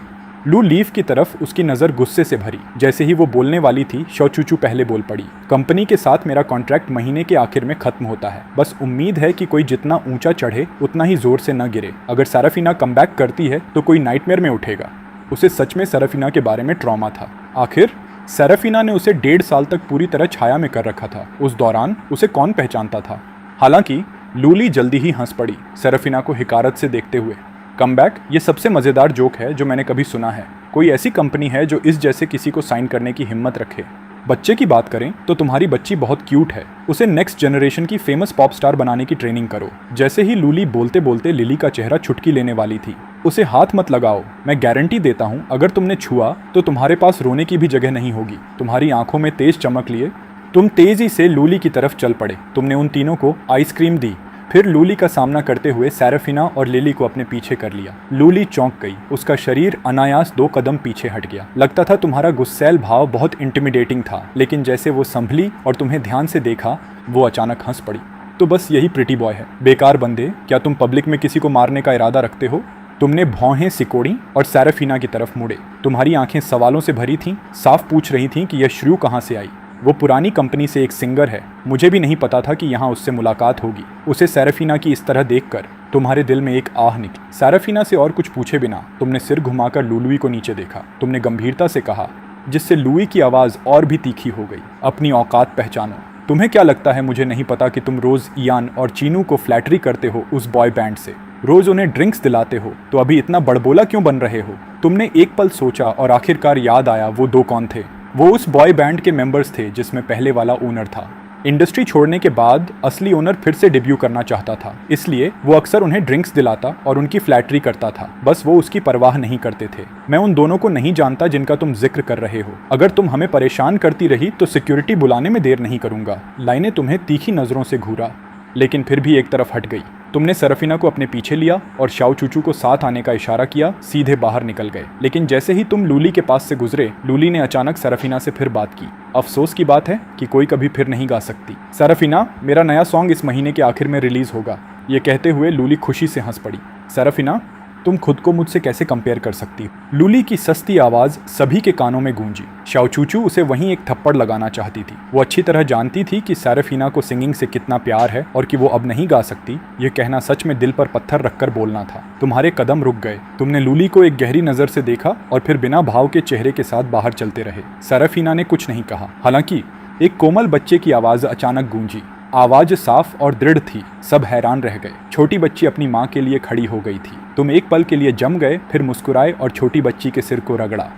लू लीफ की तरफ उसकी नज़र गुस्से से भरी। जैसे ही वो बोलने वाली थी, शाओ चूचू पहले बोल पड़ी। कंपनी के साथ मेरा कॉन्ट्रैक्ट महीने के आखिर में खत्म होता है। बस उम्मीद है कि कोई जितना ऊंचा चढ़े उतना ही जोर से न गिरे। अगर सरफीना कमबैक करती है तो कोई नाइटमेयर में उठेगा। उसे सच में सरफीना के बारे में ट्रॉमा था। आखिर सरफीना ने उसे 1.5 साल तक पूरी तरह छाया में कर रखा था। उस दौरान उसे कौन पहचानता था? हालांकि लूली जल्दी ही हंस पड़ी, सरफीना को हिकारत से देखते हुए। कमबैक, ये सबसे मज़ेदार जोक है जो मैंने कभी सुना है। कोई ऐसी कंपनी है जो इस जैसे किसी को साइन करने की हिम्मत रखे? बच्चे की बात करें तो तुम्हारी बच्ची बहुत क्यूट है। उसे नेक्स्ट जनरेशन की फेमस पॉप स्टार बनाने की ट्रेनिंग करो। जैसे ही लूली बोलते बोलते लिली का चेहरा छुटकी लेने वाली थी। उसे हाथ मत लगाओ। मैं गारंटी देता हूँ, अगर तुमने छुआ तो तुम्हारे पास रोने की भी जगह नहीं होगी। तुम्हारी आंखों में तेज चमक लिए तुम तेजी से लूली की तरफ चल पड़े। तुमने उन तीनों को आइसक्रीम दी। फिर लूली का सामना करते हुए सरफीना और लिली को अपने पीछे कर लिया। लूली चौंक गई। उसका शरीर अनायास 2 कदम पीछे हट गया। लगता था तुम्हारा गुस्सैल भाव बहुत इंटिमिडेटिंग था, लेकिन जैसे वो संभली और तुम्हें ध्यान से देखा, वो अचानक हंस पड़ी। तो बस यही प्रिटी बॉय है। बेकार बंदे, क्या तुम पब्लिक में किसी को मारने का इरादा रखते हो? तुमने भौहें सिकोड़ी और सरफीना की तरफ मुड़े। तुम्हारी आंखें सवालों से भरी थीं, साफ पूछ रही थीं कि यह श्रू कहाँ से आई। वो पुरानी कंपनी से एक सिंगर है। मुझे भी नहीं पता था कि यहाँ उससे मुलाकात होगी। उसे सरफीना की इस तरह देखकर तुम्हारे दिल में एक आह निकली। सरफीना से और कुछ पूछे बिना तुमने सिर घुमाकर लुई को नीचे देखा। तुमने गंभीरता से कहा, जिससे लुई की आवाज़ और भी तीखी हो गई, अपनी औकात पहचानो। तुम्हें क्या लगता है मुझे नहीं पता कि तुम रोज इयान और चीनू को फ्लैटरी करते हो उस बॉय बैंड से, रोज उन्हें ड्रिंक्स दिलाते हो, तो अभी इतना बड़बोला क्यों बन रहे हो? तुमने एक पल सोचा और आखिरकार याद आया वो दो कौन थे। वो उस बॉय बैंड के मेंबर्स थे जिसमें पहले वाला ओनर था। इंडस्ट्री छोड़ने के बाद असली ओनर फिर से डेब्यू करना चाहता था, इसलिए वो अक्सर उन्हें ड्रिंक्स दिलाता और उनकी फ्लैटरी करता था। बस वो उसकी परवाह नहीं करते थे। मैं उन दोनों को नहीं जानता जिनका तुम जिक्र कर रहे हो। अगर तुम हमें परेशान करती रही तो सिक्योरिटी बुलाने में देर नहीं करूंगा। लाइने तुम्हें तीखी नजरों से घूरा, लेकिन फिर भी एक तरफ हट गई। तुमने सरफिना को अपने पीछे लिया और शाओ चूचू को साथ आने का इशारा किया, सीधे बाहर निकल गए। लेकिन जैसे ही तुम लूली के पास से गुजरे, लूली ने अचानक सरफिना से फिर बात की। अफसोस की बात है कि कोई कभी फिर नहीं गा सकती। सरफिना, मेरा नया सॉन्ग इस महीने के आखिर में रिलीज होगा। ये कहते हुए लूली खुशी से हंस पड़ी। सरफिना, तुम खुद को मुझसे कैसे कंपेयर कर सकती हो? लूली की सस्ती आवाज सभी के कानों में गूंजी। शाओ चूचू उसे वहीं एक थप्पड़ लगाना चाहती थी। वो अच्छी तरह जानती थी कि सरफिना को सिंगिंग से कितना प्यार है और कि वो अब नहीं गा सकती। ये कहना सच में दिल पर पत्थर रखकर बोलना था। तुम्हारे कदम रुक गए। तुमने लूली को एक गहरी नजर से देखा और फिर बिना भाव के चेहरे के साथ बाहर चलते रहे। सरफिना ने कुछ नहीं कहा। हालांकि एक कोमल बच्चे की आवाज अचानक गूंजी। आवाज साफ और दृढ़ थी। सब हैरान रह गए। छोटी बच्ची अपनी माँ के लिए खड़ी हो गई थी। तुम एक पल के लिए जम गए, फिर मुस्कुराए और छोटी बच्ची के सिर को रगड़ा।